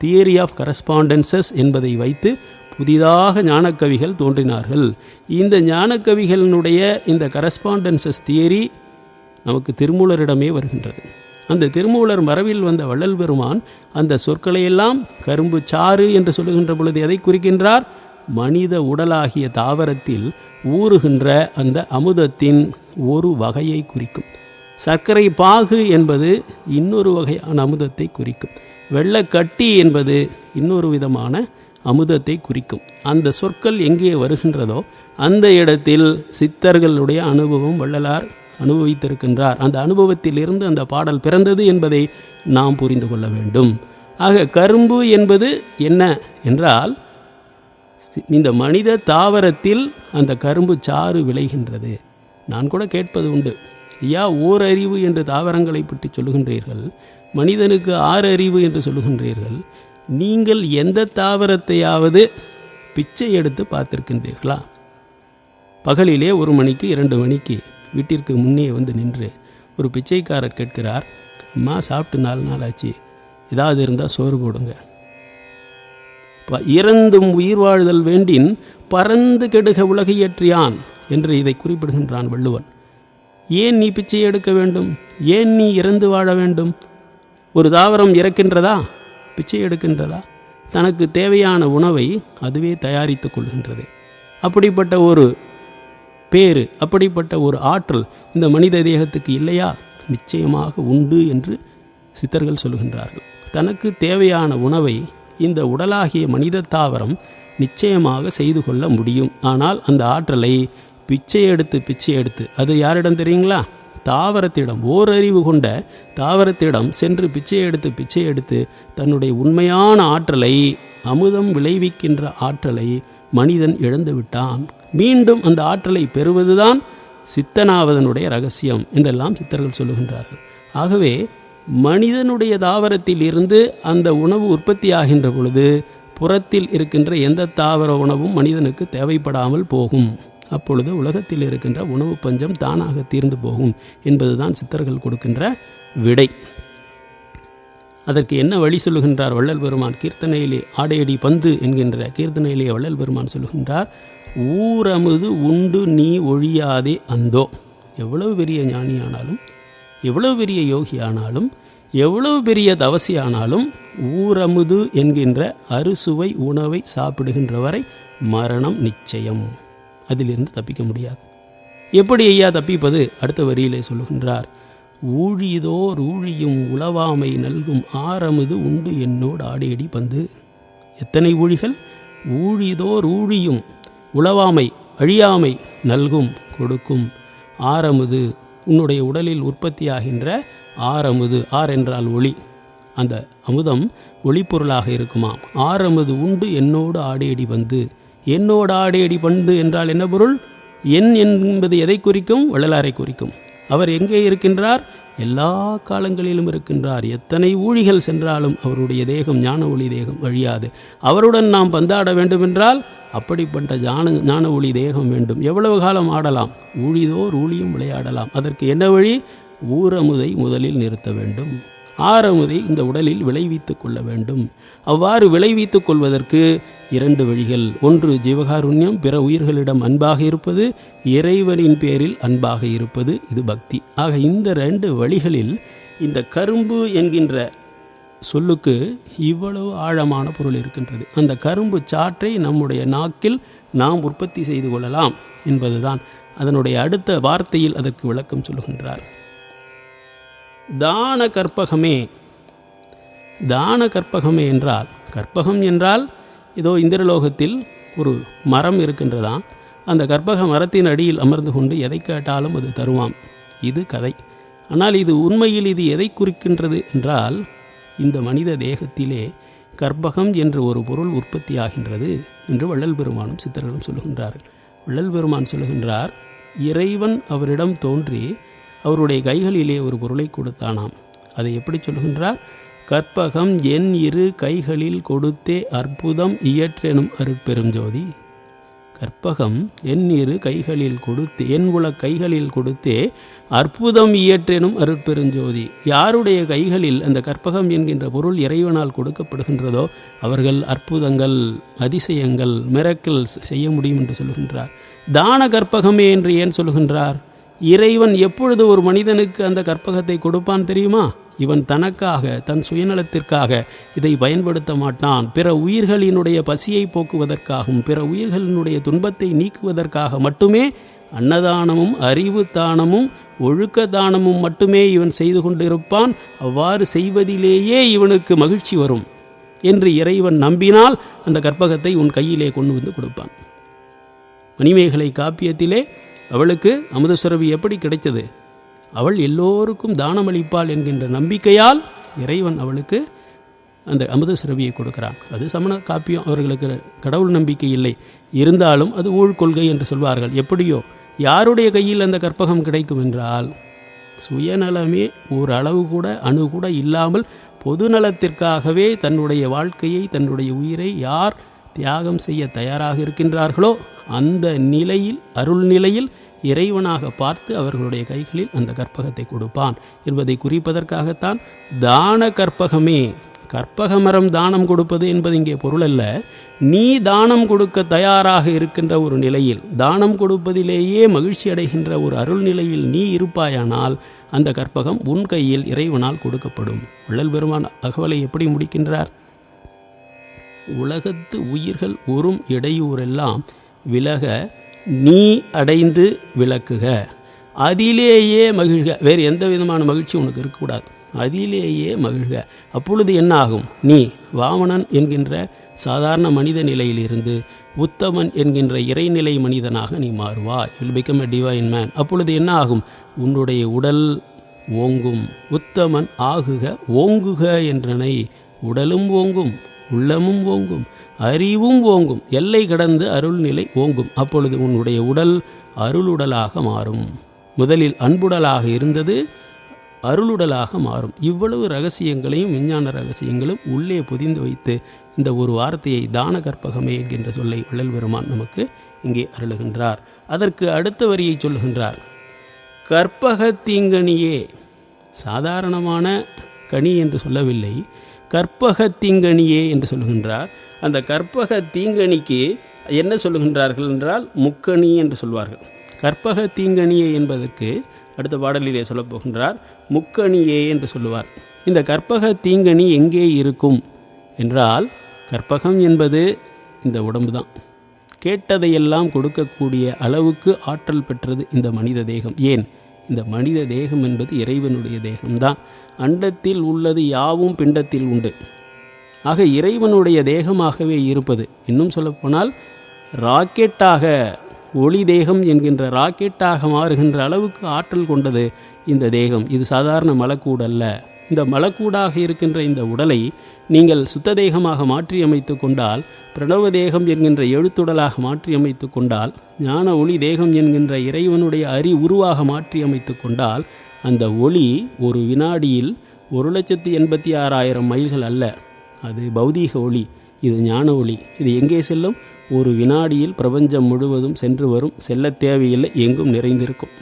தியரி ஆஃப் கரஸ்பாண்டன்சஸ் என்பதை வைத்து புதிதாக ஞானக்கவிகள் தோன்றினார்கள். இந்த ஞானக்கவிகளினுடைய இந்த கரஸ்பாண்டன்சஸ் தியரி நமக்கு திருமூலரிடமே வருகின்றது. அந்த திருமூலர் மரபில் வந்த வள்ளல் பெருமான் அந்த சொற்களையெல்லாம் கரும்பு சாறு என்று சொல்லுகின்ற பொழுது எதை குறிக்கின்றார்? மனித உடலாகிய தாவரத்தில் ஊறுகின்ற அந்த அமுதத்தின் ஒரு வகையை குறிக்கும். சர்க்கரை பாகு என்பது இன்னொரு வகையான அமுதத்தை குறிக்கும். வெள்ளக்கட்டி என்பது இன்னொரு விதமான அமுதத்தை குறிக்கும். அந்த சொற்கள் எங்கே வருகின்றதோ அந்த இடத்தில் சித்தர்களுடைய அனுபவம் வள்ளலார் அனுபவித்திருக்கின்றார். அந்த அனுபவத்தில் இருந்து அந்த பாடல் பிறந்தது என்பதை நாம் புரிந்து கொள்ள வேண்டும். ஆக கரும்பு என்பது என்ன என்றால், இந்த மனித தாவரத்தில் அந்த கரும்பு சாறு விளைகின்றது. நான் கூட கேட்பது உண்டு, ஐயா ஓரறிவு என்று தாவரங்களை பற்றி சொல்லுகின்றீர்கள், மனிதனுக்கு 6 அறிவு என்று சொல்லுகின்றீர்கள், நீங்கள் எந்த தாவரத்தையாவது பிச்சை எடுத்து பார்த்திருக்கின்றீர்களா? பகலிலே 1 மணிக்கு 2 மணிக்கு வீட்டிற்கு முன்னே வந்து நின்று ஒரு பிச்சைக்காரர் கேட்கிறார், அம்மா சாப்பிட்டு 4 நாள் ஆச்சு, ஏதாவது இருந்தால் சோறு போடுங்க. இறந்தும் உயிர் வாழ்தல் வேண்டின் பறந்து கெடுக உலகையற்றியான் என்று இதை குறிப்பிடுகின்றான் வள்ளுவன். ஏன் நீ பிச்சை எடுக்க வேண்டும்? ஏன் நீ இறந்து வாழ வேண்டும்? ஒரு தாவரம் இறக்கின்றதா? பிச்சை எடுக்கின்றதா? தனக்கு தேவையான உணவை அதுவே தயாரித்து கொள்கின்றது. அப்படிப்பட்ட ஒரு பேறு, அப்படிப்பட்ட ஒரு ஆற்றல் இந்த மனித தேகத்துக்கு இல்லையா? நிச்சயமாக உண்டு என்று சித்தர்கள் சொல்கின்றார்கள். தனக்கு தேவையான உணவை இந்த உடலாகிய மனித தாவரம் நிச்சயமாக செய்து கொள்ள முடியும். ஆனால் அந்த ஆற்றலை பிச்சை எடுத்து அது யாரிடம் தெரியுங்களா? தாவரத்திடம், ஓரறிவு கொண்ட தாவரத்திடம் சென்று பிச்சை எடுத்து தன்னுடைய உண்மையான ஆற்றலை, அமுதம் விளைவிக்கின்ற ஆற்றலை மனிதன் இழந்து விட்டான். மீண்டும் அந்த ஆற்றலை பெறுவதுதான் சித்தனாவதனுடைய ரகசியம் என்றெல்லாம் சித்தர்கள் சொல்லுகின்றார்கள். ஆகவே மனிதனுடைய தாவரத்தில் இருந்து அந்த உணவு உற்பத்தி ஆகின்ற பொழுது புறத்தில் இருக்கின்ற எந்த தாவர உணவும் மனிதனுக்கு தேவைப்படாமல் போகும். அப்பொழுது உலகத்தில் இருக்கின்ற உணவு பஞ்சம் தானாக தீர்ந்து போகும் என்பதுதான் சித்தர்கள் கொடுக்கின்ற விடை. அதற்கு என்ன வழி சொல்லுகின்றார் வள்ளல் பெருமான்? கீர்த்தனையிலே ஆடையடி பந்து என்கின்ற கீர்த்தனையிலே வள்ளல் பெருமான் சொல்லுகின்றார், ஊரமுது உண்டு நீ ஒழியாதே அந்தோ. எவ்வளவு பெரிய ஞானியானாலும், எவ்வளவு பெரிய யோகியானாலும், எவ்வளவு பெரிய தவசியானாலும் ஊரமுது என்கின்ற அறுசுவை உணவை சாப்பிடுகின்ற வரை மரணம் நிச்சயம். அதிலிருந்து தப்பிக்க முடியாது. எப்படி ஐயா தப்பிப்பது? அடுத்த வரியிலே சொல்லுகின்றார், ஊழிதோர் ஊழியும் உளவாமை நல்கும் ஆரமுது உண்டு என்னோடு ஆடியடி பந்து. எத்தனை ஊழிகள்? ஊழிதோர் ஊழியும் உளவாமை அழியாமை நல்கும் கொடுக்கும் ஆரமுது, உன்னுடைய உடலில் உற்பத்தியாகின்ற ஆரமுது. ஆர் என்றால் ஒளி, அந்த அமுதம் ஒளிப்பொருளாக இருக்குமாம். ஆரமுது உண்டு என்னோடு ஆடியடி பந்து. என்னோடு ஆடியடி பந்து என்றால் என்ன பொருள்? என் என்பது எதை குறிக்கும்? வள்ளலாரை குறிக்கும். அவர் எங்கே இருக்கின்றார்? எல்லா காலங்களிலும் இருக்கின்றார். எத்தனை ஊழிகள் சென்றாலும் அவருடைய தேகம் ஞான ஒளி தேகம் அழியாது. அவருடன் நாம் பந்தாட வேண்டுமென்றால் அப்படிப்பட்ட ஞான ஒளி தேகம் வேண்டும். எவ்வளவு காலம் ஆடலாம்? ஊழிதோர் ஊழியும் விளையாடலாம். அதற்கு என்ன வழி? ஊரமுதை முதலில் நிறுத்த வேண்டும். ஆரமுதை இந்த உடலில் விளைவித்துக் கொள்ள வேண்டும். அவ்வாறு விளைவித்துக் கொள்வதற்கு 2 வழிகள். ஒன்று ஜீவகாருண்யம், பிற உயிர்களிடம் அன்பாக இருப்பது, இறைவனின் பேரில் அன்பாக இருப்பது. இது பக்தி. ஆக இந்த 2 வழிகளில் இந்த கரும்பு என்கின்ற சொல்லுக்கு இவ்வளவு ஆழமான பொருள் இருக்கின்றது. அந்த கரும்பு சாற்றை நம்முடைய நாக்கில் நாம் உற்பத்தி செய்து கொள்ளலாம் என்பதுதான் அதனுடைய அடுத்த வார்த்தையில் அதற்கு விளக்கம் சொல்லுகின்றார். தான கற்பகமே. தான கற்பகமே என்றால், கற்பகம் என்றால் இதோ இந்திரலோகத்தில் ஒரு மரம் இருக்கின்றதாம். அந்த கற்பக மரத்தின் அடியில் அமர்ந்து கொண்டு எதை கேட்டாலும் அது தருவாம். இது கதை. ஆனால் இது உண்மையில் இது எதை குறிக்கின்றது என்றால், இந்த மனித தேகத்திலே கற்பகம் என்ற ஒரு பொருள் உற்பத்தியாகின்றது என்று வள்ளல் பெருமானும் சித்தர்களும் சொல்லுகின்றார்கள். வள்ளல் பெருமான் சொல்லுகின்றார், இறைவன் அவரிடம் தோன்றி அவருடைய கைகளிலே ஒரு பொருளை கொடுத்தானாம். அதை எப்படி சொல்லுகின்றார்? கற்பகம் என் 2 கைகளில் கொடுத்தே அற்புதம் இயற்றெனும் அருட்பெரும் ஜோதி. கற்பகம் என் 2 கைகளில் கொடுத்து, என் உல கைகளில் கொடுத்தே அற்புதம் இயற்றெனும் அருட்பெருஞ்சோதி. யாருடைய கைகளில் அந்த கற்பகம் என்கின்ற பொருள் இறைவனால் கொடுக்கப்படுகின்றதோ அவர்கள் அற்புதங்கள், அதிசயங்கள், மிரக்கிள்ஸ் செய்ய முடியும் என்று சொல்லுகின்றார். தான கற்பகமே என்று ஏன் சொல்லுகின்றார்? இறைவன் எப்பொழுது ஒரு மனிதனுக்கு அந்த கற்பகத்தை கொடுப்பான் தெரியுமா? இவன் தனக்காக, தன் சுயநலத்திற்காக இதை பயன்படுத்த மாட்டான். பிற உயிர்களினுடைய பசியை போக்குவதற்காகவும் பிற உயிர்களினுடைய துன்பத்தை நீக்குவதற்காக மட்டுமே அன்னதானமும் அறிவு தானமும் ஒழுக்க தானமும் மட்டுமே இவன் செய்து கொண்டிருப்பான். அவ்வாறு செய்வதிலேயே இவனுக்கு மகிழ்ச்சி வரும் என்று இறைவன் நம்பினால் அந்த கற்பகத்தை உன் கையிலே கொண்டு வந்து கொடுப்பான். மணிமேகலை காப்பியத்திலே அவளுக்கு அமுதசுரபி எப்படி கிடைத்தது? அவள் எல்லோருக்கும் தானமளிப்பாள் என்கின்ற நம்பிக்கையால் இறைவன் அவளுக்கு அந்த அமுதசுரபியை கொடுக்கிறான். அது சமண காப்பியம். அவர்களுக்கு கடவுள் நம்பிக்கை இல்லை, இருந்தாலும் அது ஊழ்கொள்கை என்று சொல்வார்கள். எப்படியோ யாருடைய கையில் அந்த கற்பகம் கிடைக்கும் என்றால், சுயநலமே ஓரளவு கூட அணு கூட இல்லாமல் பொதுநலத்திற்காகவே தன்னுடைய வாழ்க்கையை, தன்னுடைய உயிரை யார் தியாகம் செய்ய தயாராக இருக்கின்றார்களோ அந்த நிலையில், அருள் நிலையில் இறைவனாக பார்த்து அவர்களுடைய கைகளில் அந்த கற்பகத்தை கொடுப்பான் என்பதை குறிப்பதற்காகத்தான் தான கற்பகமே. கற்பக மரம் தானம் கொடுப்பது என்பது இங்கே பொருள் அல்ல. நீ தானம் கொடுக்க தயாராக இருக்கின்ற ஒரு நிலையில், தானம் கொடுப்பதிலேயே மகிழ்ச்சி அடைகின்ற ஒரு அருள் நிலையில் நீ இருப்பாயானால் அந்த கற்பகம் உன் கையில் இறைவனால் கொடுக்கப்படும். வள்ளல் பெருமான் அகவலை எப்படி முடிக்கின்றார்? உலகத்து உயிர்கள் ஒரும் இடையூறெல்லாம் விலக நீ அடைந்து விளக்குக, அதிலேயே மகிழ்க. வேறு எந்த விதமான மகிழ்ச்சி உனக்கு இருக்கக்கூடாது, அதிலேயே மகிழ்க. அப்பொழுது என்ன ஆகும்? நீ வாமனன் என்கின்ற சாதாரண மனித நிலையிலிருந்து உத்தமன் என்கின்ற இறைநிலை மனிதனாக நீ மாறுவாய். Will become a divine man. அப்பொழுது என்ன ஆகும்? உன்னுடைய உடல் ஓங்கும். உத்தமன் ஆகுக ஓங்குக என்றனை. உடலும் ஓங்கும், உள்ளமும் ஓங்கும், அறிவும் ஓங்கும், எல்லை கடந்து அருள்நிலை ஓங்கும். அப்பொழுது உன்னுடைய உடல் அருளுடலாக மாறும். முதலில் அன்புடலாக இருந்தது அருளுடலாக மாறும். இவ்வளவு ரகசியங்களையும் விஞ்ஞான ரகசியங்களும் உள்ளே பொதிந்து வைத்து இந்த ஒரு வார்த்தையை தான கற்பகமே என்கின்ற சொல்லை வள்ளல் பெருமான் நமக்கு இங்கே அருளுகின்றார். அதற்கு அடுத்த வரியை சொல்லுகின்றார். கற்பக தீங்கனியே. சாதாரணமான கனி என்று சொல்லவில்லை, கற்பக தீங்கனியே என்று சொல்லுகின்றார். அந்த கற்பக தீங்கனிக்கு என்ன சொல்லுகின்றார்கள் என்றால் முக்கணி என்று சொல்வார்கள். கற்பக தீங்கனியே என்பதற்கு அடுத்த பாடலிலே சொல்லப்போகின்றார் முக்கணியே என்று சொல்லுவார். இந்த கற்பக தீங்கனி எங்கே இருக்கும் என்றால், கற்பகம் என்பது இந்த உடம்பு தான். கேட்டதையெல்லாம் கொடுக்கக்கூடிய அளவுக்கு ஆற்றல் பெற்றது இந்த மனித தேகம். ஏன்? இந்த மனித தேகம் என்பது இறைவனுடைய தேகம்தான். அண்டத்தில் உள்ளது யாவும் பிண்டத்தில் உண்டு. ஆக இறைவனுடைய தேகமாகவே இருப்பது. இன்னும் சொல்லப்போனால் ராக்கெட்டாக, ஒளி தேகம் என்கின்ற ராக்கெட்டாக மாறுகின்ற அளவுக்கு ஆற்றல் கொண்டது இந்த தேகம். இது சாதாரண மலக்கூடு அல்ல. இந்த மலக்கூடாக இருக்கின்ற இந்த உடலை நீங்கள் சுத்த தேகமாக மாற்றியமைத்து கொண்டால், பிரணவ தேகம் என்கின்ற எழுத்துடலாக மாற்றியமைத்து கொண்டால், ஞான ஒளி தேகம் என்கின்ற இறைவனுடைய உருவாக மாற்றியமைத்து கொண்டால், அந்த ஒளி ஒரு வினாடியில் 1,86,000 மைல்கள் அல்ல. அது பௌதீக ஒளி. இது ஞான ஒளி. இது எங்கே செல்லும்? ஒரு வினாடியில் பிரபஞ்சம் முழுவதும் சென்று வரும். செல்ல தேவையில்லை, எங்கும் நிறைந்திருக்கும்.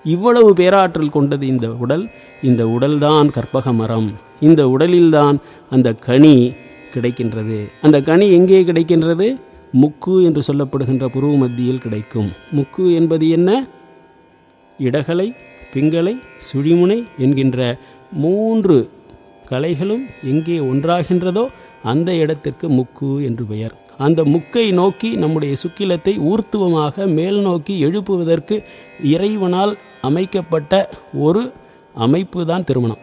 இவ்வளவு பேராற்றல் கொண்டது இந்த உடல். இந்த உடல்தான் கற்பக மரம். இந்த உடலில்தான் அந்த கனி கிடைக்கின்றது. அந்த கனி எங்கே கிடைக்கின்றது? முக்கு என்று சொல்லப்படுகின்ற புருவ மத்தியில் கிடைக்கும். முக்கு என்பது என்ன? இடகலை, பிங்கலை, சுழிமுனை என்கின்ற 3 கலைகளும் எங்கே ஒன்றாகின்றதோ அந்த இடத்திற்கு முக்கு என்று பெயர். அந்த முக்கை நோக்கி நம்முடைய சுக்கிலத்தை ஊர்த்துவமாக மேல் நோக்கி எழுப்புவதற்கு இறைவனால் அமைக்கப்பட்ட ஒரு அமைப்பு தான் திருமணம்.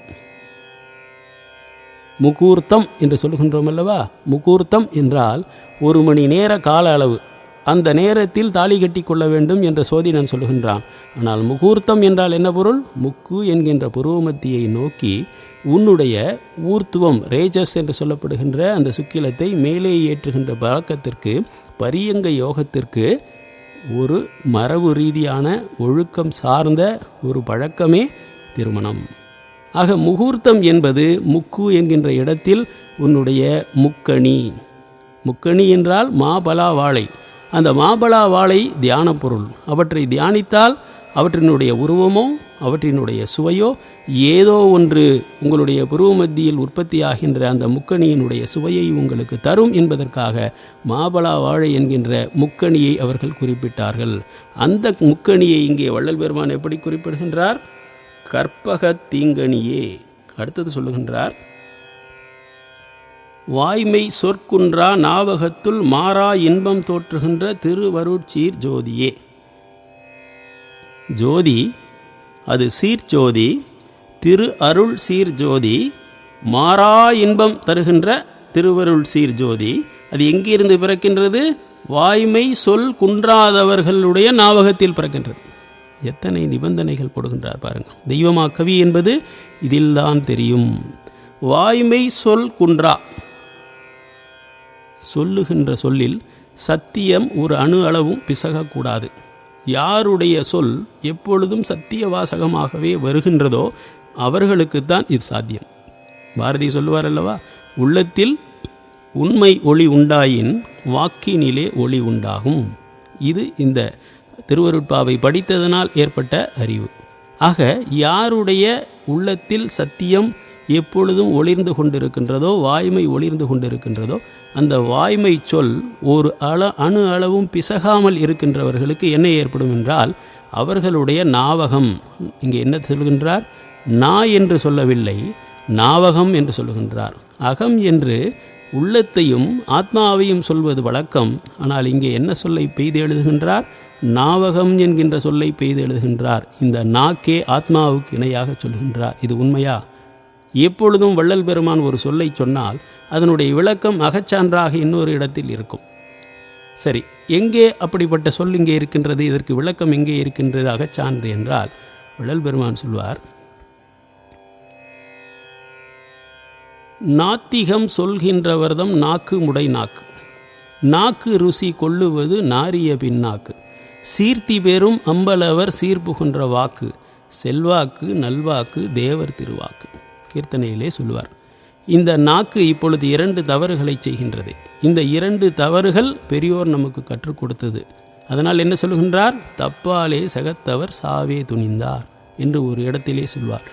முகூர்த்தம் என்று சொல்கின்றோம் அல்லவா? முகூர்த்தம் என்றால் 1 மணி நேர கால அளவு. அந்த நேரத்தில் தாலி கட்டி கொள்ள வேண்டும் என்ற சோதிடன் சொல்கின்றான். ஆனால் முகூர்த்தம் என்றால் என்ன பொருள்? முக்கு என்கின்ற புருவமத்தியை நோக்கி உன்னுடைய ஊர்த்துவம், ரேஜஸ் என்று சொல்லப்படுகின்ற அந்த சுக்கிலத்தை மேலே ஏற்றுகின்ற பழக்கத்திற்கு, பரியங்க யோகத்திற்கு ஒரு மரபு ரீதியான ஒழுக்கம் சார்ந்த ஒரு பழக்கமே திருமணம். ஆக முகூர்த்தம் என்பது முக்கு என்கின்ற இடத்தில் உன்னுடைய முக்கணி. முக்கணி என்றால் மாபலா வாழை. அந்த மாபலா வாழை தியான பொருள். அவற்றை தியானித்தால் அவற்றினுடைய உருவமோ அவற்றினுடைய சுவையோ ஏதோ ஒன்று உங்களுடைய புருவ மத்தியில் உற்பத்தியாகின்ற அந்த முக்கணியினுடைய சுவையை உங்களுக்கு தரும் என்பதற்காக மாபலா வாழை என்கின்ற முக்கணியை அவர்கள் குறிப்பிட்டார்கள். அந்த முக்கணியை இங்கே வள்ளல் பெருமான் எப்படி குறிப்பிடுகின்றார்? கற்பக தீங்கணியே. அடுத்தது சொல்லுகின்றார், வாய்மை சொற்குன்றா நாவகத்துள் மாறா இன்பம் தோற்றுகின்ற திருவருட்சீர் ஜோதியே. ஜோதி அது சீர்ஜோதி, திரு அருள் சீர்ஜோதி, மாறா இன்பம் தருகின்ற திருவருள் சீர்ஜோதி. அது எங்கிருந்து பிறக்கின்றது? வாய்மை சொல் குன்றாதவர்களுடைய நாவகத்தில் பிறக்கின்றது. எத்தனை நிபந்தனைகள் போடுகின்றார் பாருங்கள். தெய்வமா கவி என்பது இதில்தான் தெரியும். வாய்மை சொல் குன்றா. சொல்லுகின்ற சொல்லில் சத்தியம் ஒரு அணு அளவும் பிசகக்கூடாது. யாருடைய சொல் எப்பொழுதும் சத்திய வாசகமாகவே வருகின்றதோ அவர்களுக்குத்தான் இது சாத்தியம். பாரதி சொல்லுவார் அல்லவா, உள்ளத்தில் உண்மை ஒளி உண்டாயின் வாக்கினிலே ஒளி உண்டாகும். இது இந்த திருவருட்பாவை படித்ததனால் ஏற்பட்ட அறிவு. ஆக யாருடைய உள்ளத்தில் சத்தியம் எப்பொழுதும் ஒளிர்ந்து கொண்டிருக்கின்றதோ, வாய்மை ஒளிர்ந்து கொண்டிருக்கின்றதோ, அந்த வாய்மை சொல் ஒரு அணு அளவும் பிசகாமல் இருக்கின்றவர்களுக்கு என்ன ஏற்படும் என்றால், அவர்களுடைய நாவகம். இங்கே என்ன சொல்கின்றார்? நா என்று சொல்லவில்லை, நாவகம் என்று சொல்லுகின்றார். அகம் என்று உள்ளத்தையும் ஆத்மாவையும் சொல்வது வழக்கம். ஆனால் இங்கே என்ன சொல்லை பெய்து எழுதுகின்றார்? நாவகம் என்கின்ற சொல்லை பெய்து எழுதுகின்றார். இந்த நாக்கே ஆத்மாவுக்கு இணையாக சொல்கின்றார். இது உண்மையா? எப்பொழுதும் வள்ளல் பெருமான் ஒரு சொல்லை சொன்னால் அதனுடைய விளக்கம் அகச்சான்றாக இன்னொரு இடத்தில் இருக்கும். சரி, எங்கே அப்படிப்பட்ட சொல் இங்கே இருக்கின்றது? இதற்கு விளக்கம் எங்கே இருக்கின்றது அகச்சான்று என்றால், வள்ளல் பெருமான் சொல்வார், நாத்திகம் சொல்கின்றவர்தம் நாக்கு முடை நாக்கு. நாக்கு ருசி கொள்ளுவது நாரிய பின்னாக்கு. சீர்த்தி பெறும் அம்பலவர் சீர்புகின்ற வாக்கு. செல்வாக்கு நல்வாக்கு தேவர் திருவாக்கு. கீர்த்தனையிலே சொல்லுவார். இந்த நாக்கு இப்பொழுது 2 தவறுகளை செய்கின்றது. இந்த 2 தவறுகள் பெரியோர் நமக்கு கற்றுக் கொடுத்தது. அதனால் என்ன சொல்கின்றார்? தப்பாலே சகத்தவர் சாவே துணிந்தார் என்று ஒரு இடத்திலே சொல்வார்.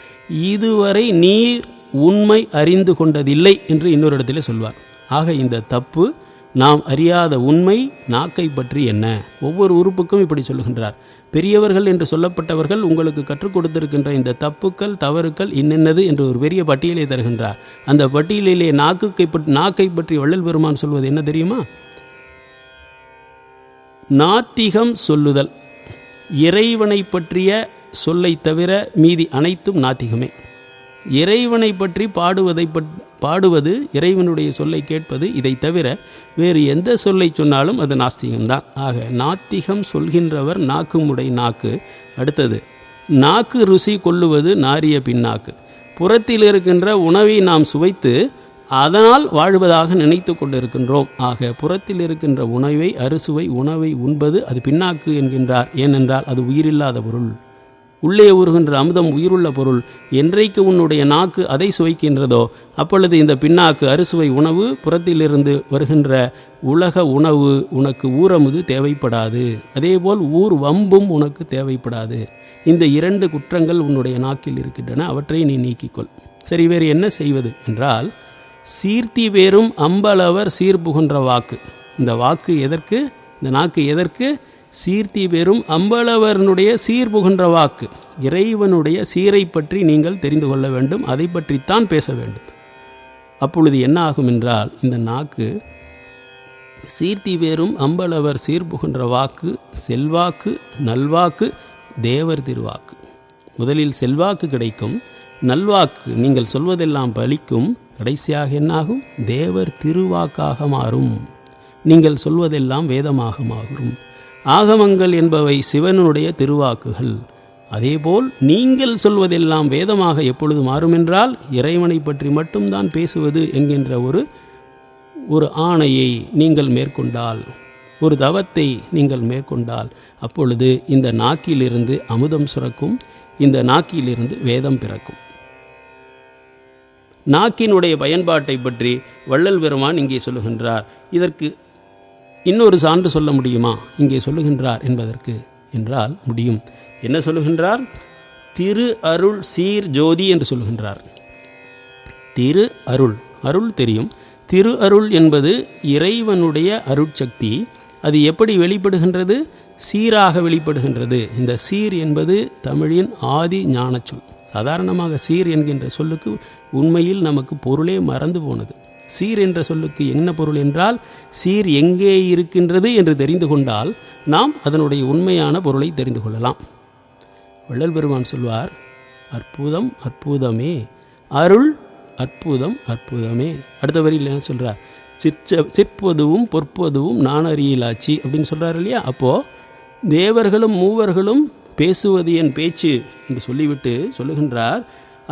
இதுவரை நீர் உண்மை அறிந்து கொண்டதில்லை என்று இன்னொரு இடத்திலே சொல்வார். ஆக இந்த தப்பு, நாம் அறியாத உண்மை நாக்கை பற்றி என்ன? ஒவ்வொரு உறுப்புக்கும் இப்படி சொல்லுகின்றார். பெரியவர்கள் என்று சொல்லப்பட்டவர்கள் உங்களுக்கு கற்றுக் கொடுத்திருக்கின்ற இந்த தப்புக்கள் தவறுக்கள் இன்னென்னது என்று ஒரு பெரிய பட்டியலை தருகின்றார். அந்த பட்டியலிலே நாக்கை பற்றி வள்ளல் பெருமான் சொல்வது என்ன தெரியுமா? நாத்திகம் சொல்லுதல், இறைவனை பற்றிய சொல்லை தவிர மீதி அனைத்தும் நாத்திகமே. இறைவனை பற்றி பாடுவது, இறைவனுடைய சொல்லை கேட்பது, இதை தவிர வேறு எந்த சொல்லை சொன்னாலும் அது நாஸ்திகம்தான். ஆக நாத்திகம் சொல்கின்றவர் நாக்குமுடை நாக்கு. அடுத்தது, நாக்கு ருசி கொள்ளுவது நாரிய பின்னாக்கு. புறத்தில் இருக்கின்ற உணவை நாம் சுவைத்து அதனால் வாழ்வதாக நினைத்து கொண்டிருக்கின்றோம். ஆக புறத்தில் இருக்கின்ற உணவை, அறுசுவை உணவை உண்பது அது பின்னாக்கு என்கின்றார். ஏனென்றால் அது உயிரில்லாத பொருள். உள்ளே ஊறுகின்ற அமுதம் உயிருள்ள பொருள். என்றைக்கு உன்னுடைய நாக்கு அதை சுவைக்கின்றதோ அப்பொழுது இந்த பின்னாக்கு அறுசுவை உணவு, புறத்திலிருந்து வருகின்ற உலக உணவு உனக்கு ஊரமுது தேவைப்படாது. அதேபோல் ஊர் வம்பும் உனக்கு தேவைப்படாது. இந்த 2 குற்றங்கள் உன்னுடைய நாக்கில் இருக்கின்றன, அவற்றை நீ நீக்கிக்கொள். சரி, வேறு என்ன செய்வது என்றால், சீர்த்தி வேறும் அம்பலவர் சீர்புகின்ற வாக்கு. இந்த வாக்கு எதற்கு, இந்த நாக்கு எதற்கு? சீர்த்தி பெறும் அம்பலவனுடைய சீர்புகின்ற வாக்கு. இறைவனுடைய சீரை பற்றி நீங்கள் தெரிந்து கொள்ள வேண்டும், அதை பற்றித்தான் பேச வேண்டும். அப்பொழுது என்ன ஆகும் என்றால், இந்த நாக்கு சீர்த்தி வேறும் அம்பலவர் சீர்புகின்ற வாக்கு, செல்வாக்கு, நல்வாக்கு, தேவர் திருவாக்கு. முதலில் செல்வாக்கு கிடைக்கும், நல்வாக்கு நீங்கள் சொல்வதெல்லாம் பலிக்கும், கடைசியாக என்னாகும்? தேவர் திருவாக்காக மாறும். நீங்கள் சொல்வதெல்லாம் வேதமாக மாறும். ஆகமங்கள் என்பவை சிவனுடைய திருவாக்குகள். அதேபோல் நீங்கள் சொல்வதெல்லாம் வேதமாக எப்பொழுது மாறும் என்றால், இறைவனை பற்றி மட்டும்தான் பேசுவது என்கின்ற ஒரு ஆணையை நீங்கள் மேற்கொண்டால், ஒரு தவத்தை நீங்கள் மேற்கொண்டால், அப்பொழுது இந்த நாக்கிலிருந்து அமுதம் சுரக்கும், இந்த நாக்கிலிருந்து வேதம் பிறக்கும். நாக்கினுடைய பயன்பாட்டை பற்றி வள்ளல் பெருமான் இங்கே சொல்லுகின்றார். இதற்கு இன்னொரு சான்று சொல்ல முடியுமா இங்கே சொல்லுகின்றார் என்பதற்கு என்றால் முடியும். என்ன சொல்லுகின்றார்? திரு அருள் சீர் ஜோதி என்று சொல்லுகின்றார். திரு அருள், அருள் தெரியும். திரு அருள் என்பது இறைவனுடைய அருட்சக்தி. அது எப்படி வெளிப்படுகின்றது? சீராக வெளிப்படுகின்றது. இந்த சீர் என்பது தமிழின் ஆதி ஞானச்சொல். சாதாரணமாக சீர் என்கின்ற சொல்லுக்கு உண்மையில் நமக்கு பொருளே மறந்து போனது. சீர் என்ற சொல்லுக்கு என்ன பொருள் என்றால், சீர் எங்கே இருக்கின்றது என்று தெரிந்து கொண்டால் நாம் அதனுடைய உண்மையான பொருளை தெரிந்து கொள்ளலாம். வள்ளல் பெருமான் சொல்வார், அற்புதம் அற்புதமே, அருள் அற்புதம் அற்புதமே. அடுத்த வரியில் என்ன சொல்கிறார்? சிற்பதுவும் பொற்பதுவும் நானறியலாச்சி அப்படின்னு சொல்கிறார் இல்லையா? அப்போது தேவர்களும் மூவர்களும் பேசுவது என் பேச்சு என்று சொல்லிவிட்டு சொல்லுகின்றார்,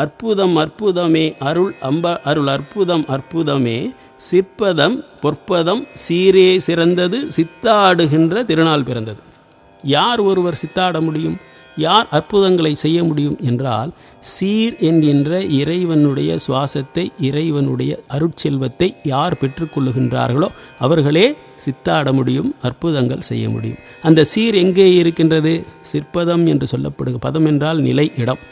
அற்புதம் அற்புதமே, அருள் அற்புதம் அற்புதமே, சிற்பதம் பொற்பதம் சீரே சிறந்தது, சித்தாடுகின்ற திருநாள் பிறந்தது. யார் ஒருவர் சித்தாட முடியும்? யார் அற்புதங்களை செய்ய முடியும் என்றால், சீர் என்கின்ற இறைவனுடைய சுவாசத்தை, இறைவனுடைய அருட்செல்வத்தை யார் பெற்றுக்கொள்ளுகின்றார்களோ அவர்களே சித்தாட முடியும், அற்புதங்கள் செய்ய முடியும். அந்த சீர் எங்கே இருக்கின்றது? சிற்பதம் என்று சொல்லப்படுகிற, பதம் என்றால் நிலை, இடம்.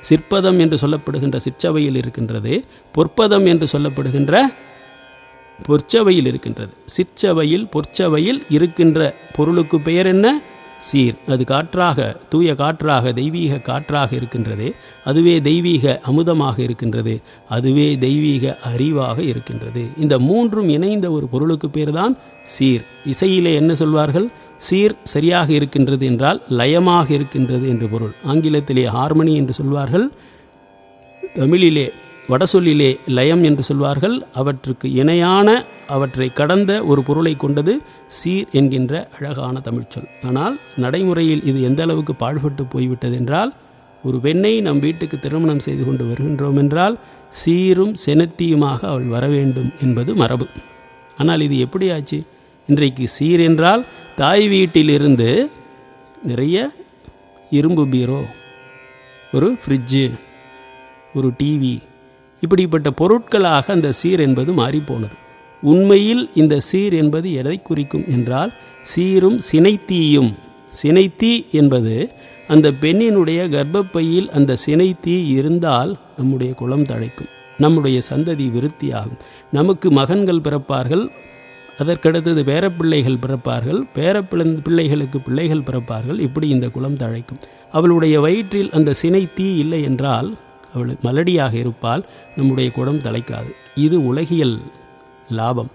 சிற்பதம் என்று சொல்லப்படுகின்ற சிற்றவையில் இருக்கின்றது. பொற்பதம் என்று சொல்லப்படுகின்ற பொற்சவையில் இருக்கின்றது. சிற்றவையில் பொற்சவையில் இருக்கின்ற பொருளுக்கு பெயர் என்ன? சீர். அது காற்றாக, தூய காற்றாக, தெய்வீக காற்றாக இருக்கின்றது. அதுவே தெய்வீக அமுதமாக இருக்கின்றது. அதுவே தெய்வீக அறிவாக இருக்கின்றது. இந்த மூன்றும் இணைந்த ஒரு பொருளுக்கு பேர் தான் சீர். இசையிலே என்ன சொல்வார்கள்? சீர் சரியாக இருக்கின்றது என்றால் லயமாக இருக்கின்றது என்று பொருள். ஆங்கிலத்திலே ஹார்மனி என்று சொல்வார்கள். தமிழிலே வடசொல்லிலே லயம் என்று சொல்வார்கள். அவற்றுக்கு இணையான, அவற்றை கடந்த ஒரு பொருளை கொண்டது சீர் என்கின்ற அழகான தமிழ்ச்சொல். ஆனால் நடைமுறையில் இது எந்த அளவுக்கு பாழ்பட்டு போய்விட்டது என்றால், ஒரு பெண்ணை நம் வீட்டுக்கு திருமணம் செய்து கொண்டு வருகின்றோம் என்றால் சீரும் செனத்தியுமாக அவள் வர வேண்டும் என்பது மரபு. ஆனால் இது எப்படி ஆச்சு? இன்றைக்கு சீர் என்றால் தாய் வீட்டிலிருந்து நிறைய இரும்பு பீரோ, ஒரு ஃப்ரிட்ஜு, ஒரு டிவி, இப்படிப்பட்ட பொருட்களாக அந்த சீர் என்பது மாறிப்போனது. உண்மையில் இந்த சீர் என்பது எதை குறிக்கும் என்றால், சீரும் சினைத்தீயும். சினைத்தீ என்பது அந்த பெண்ணினுடைய கர்ப்பப்பையில் அந்த சினைத்தீ இருந்தால் நம்முடைய குலம் தழைக்கும், நம்முடைய சந்ததி விருத்தியாகும், நமக்கு மகன்கள் பிறப்பார்கள், அதற்கடுத்தது பேரப்பிள்ளைகள் பிறப்பார்கள், பிள்ளைகளுக்கு பிள்ளைகள் பிறப்பார்கள். இப்படி இந்த குலம் தழைக்கும். அவளுடைய வயிற்றில் அந்த சினை தீ இல்லை என்றால் அவள் மலடியாக இருப்பால், நம்முடைய குலம் தலைக்காது. இது உலகியல் லாபம்.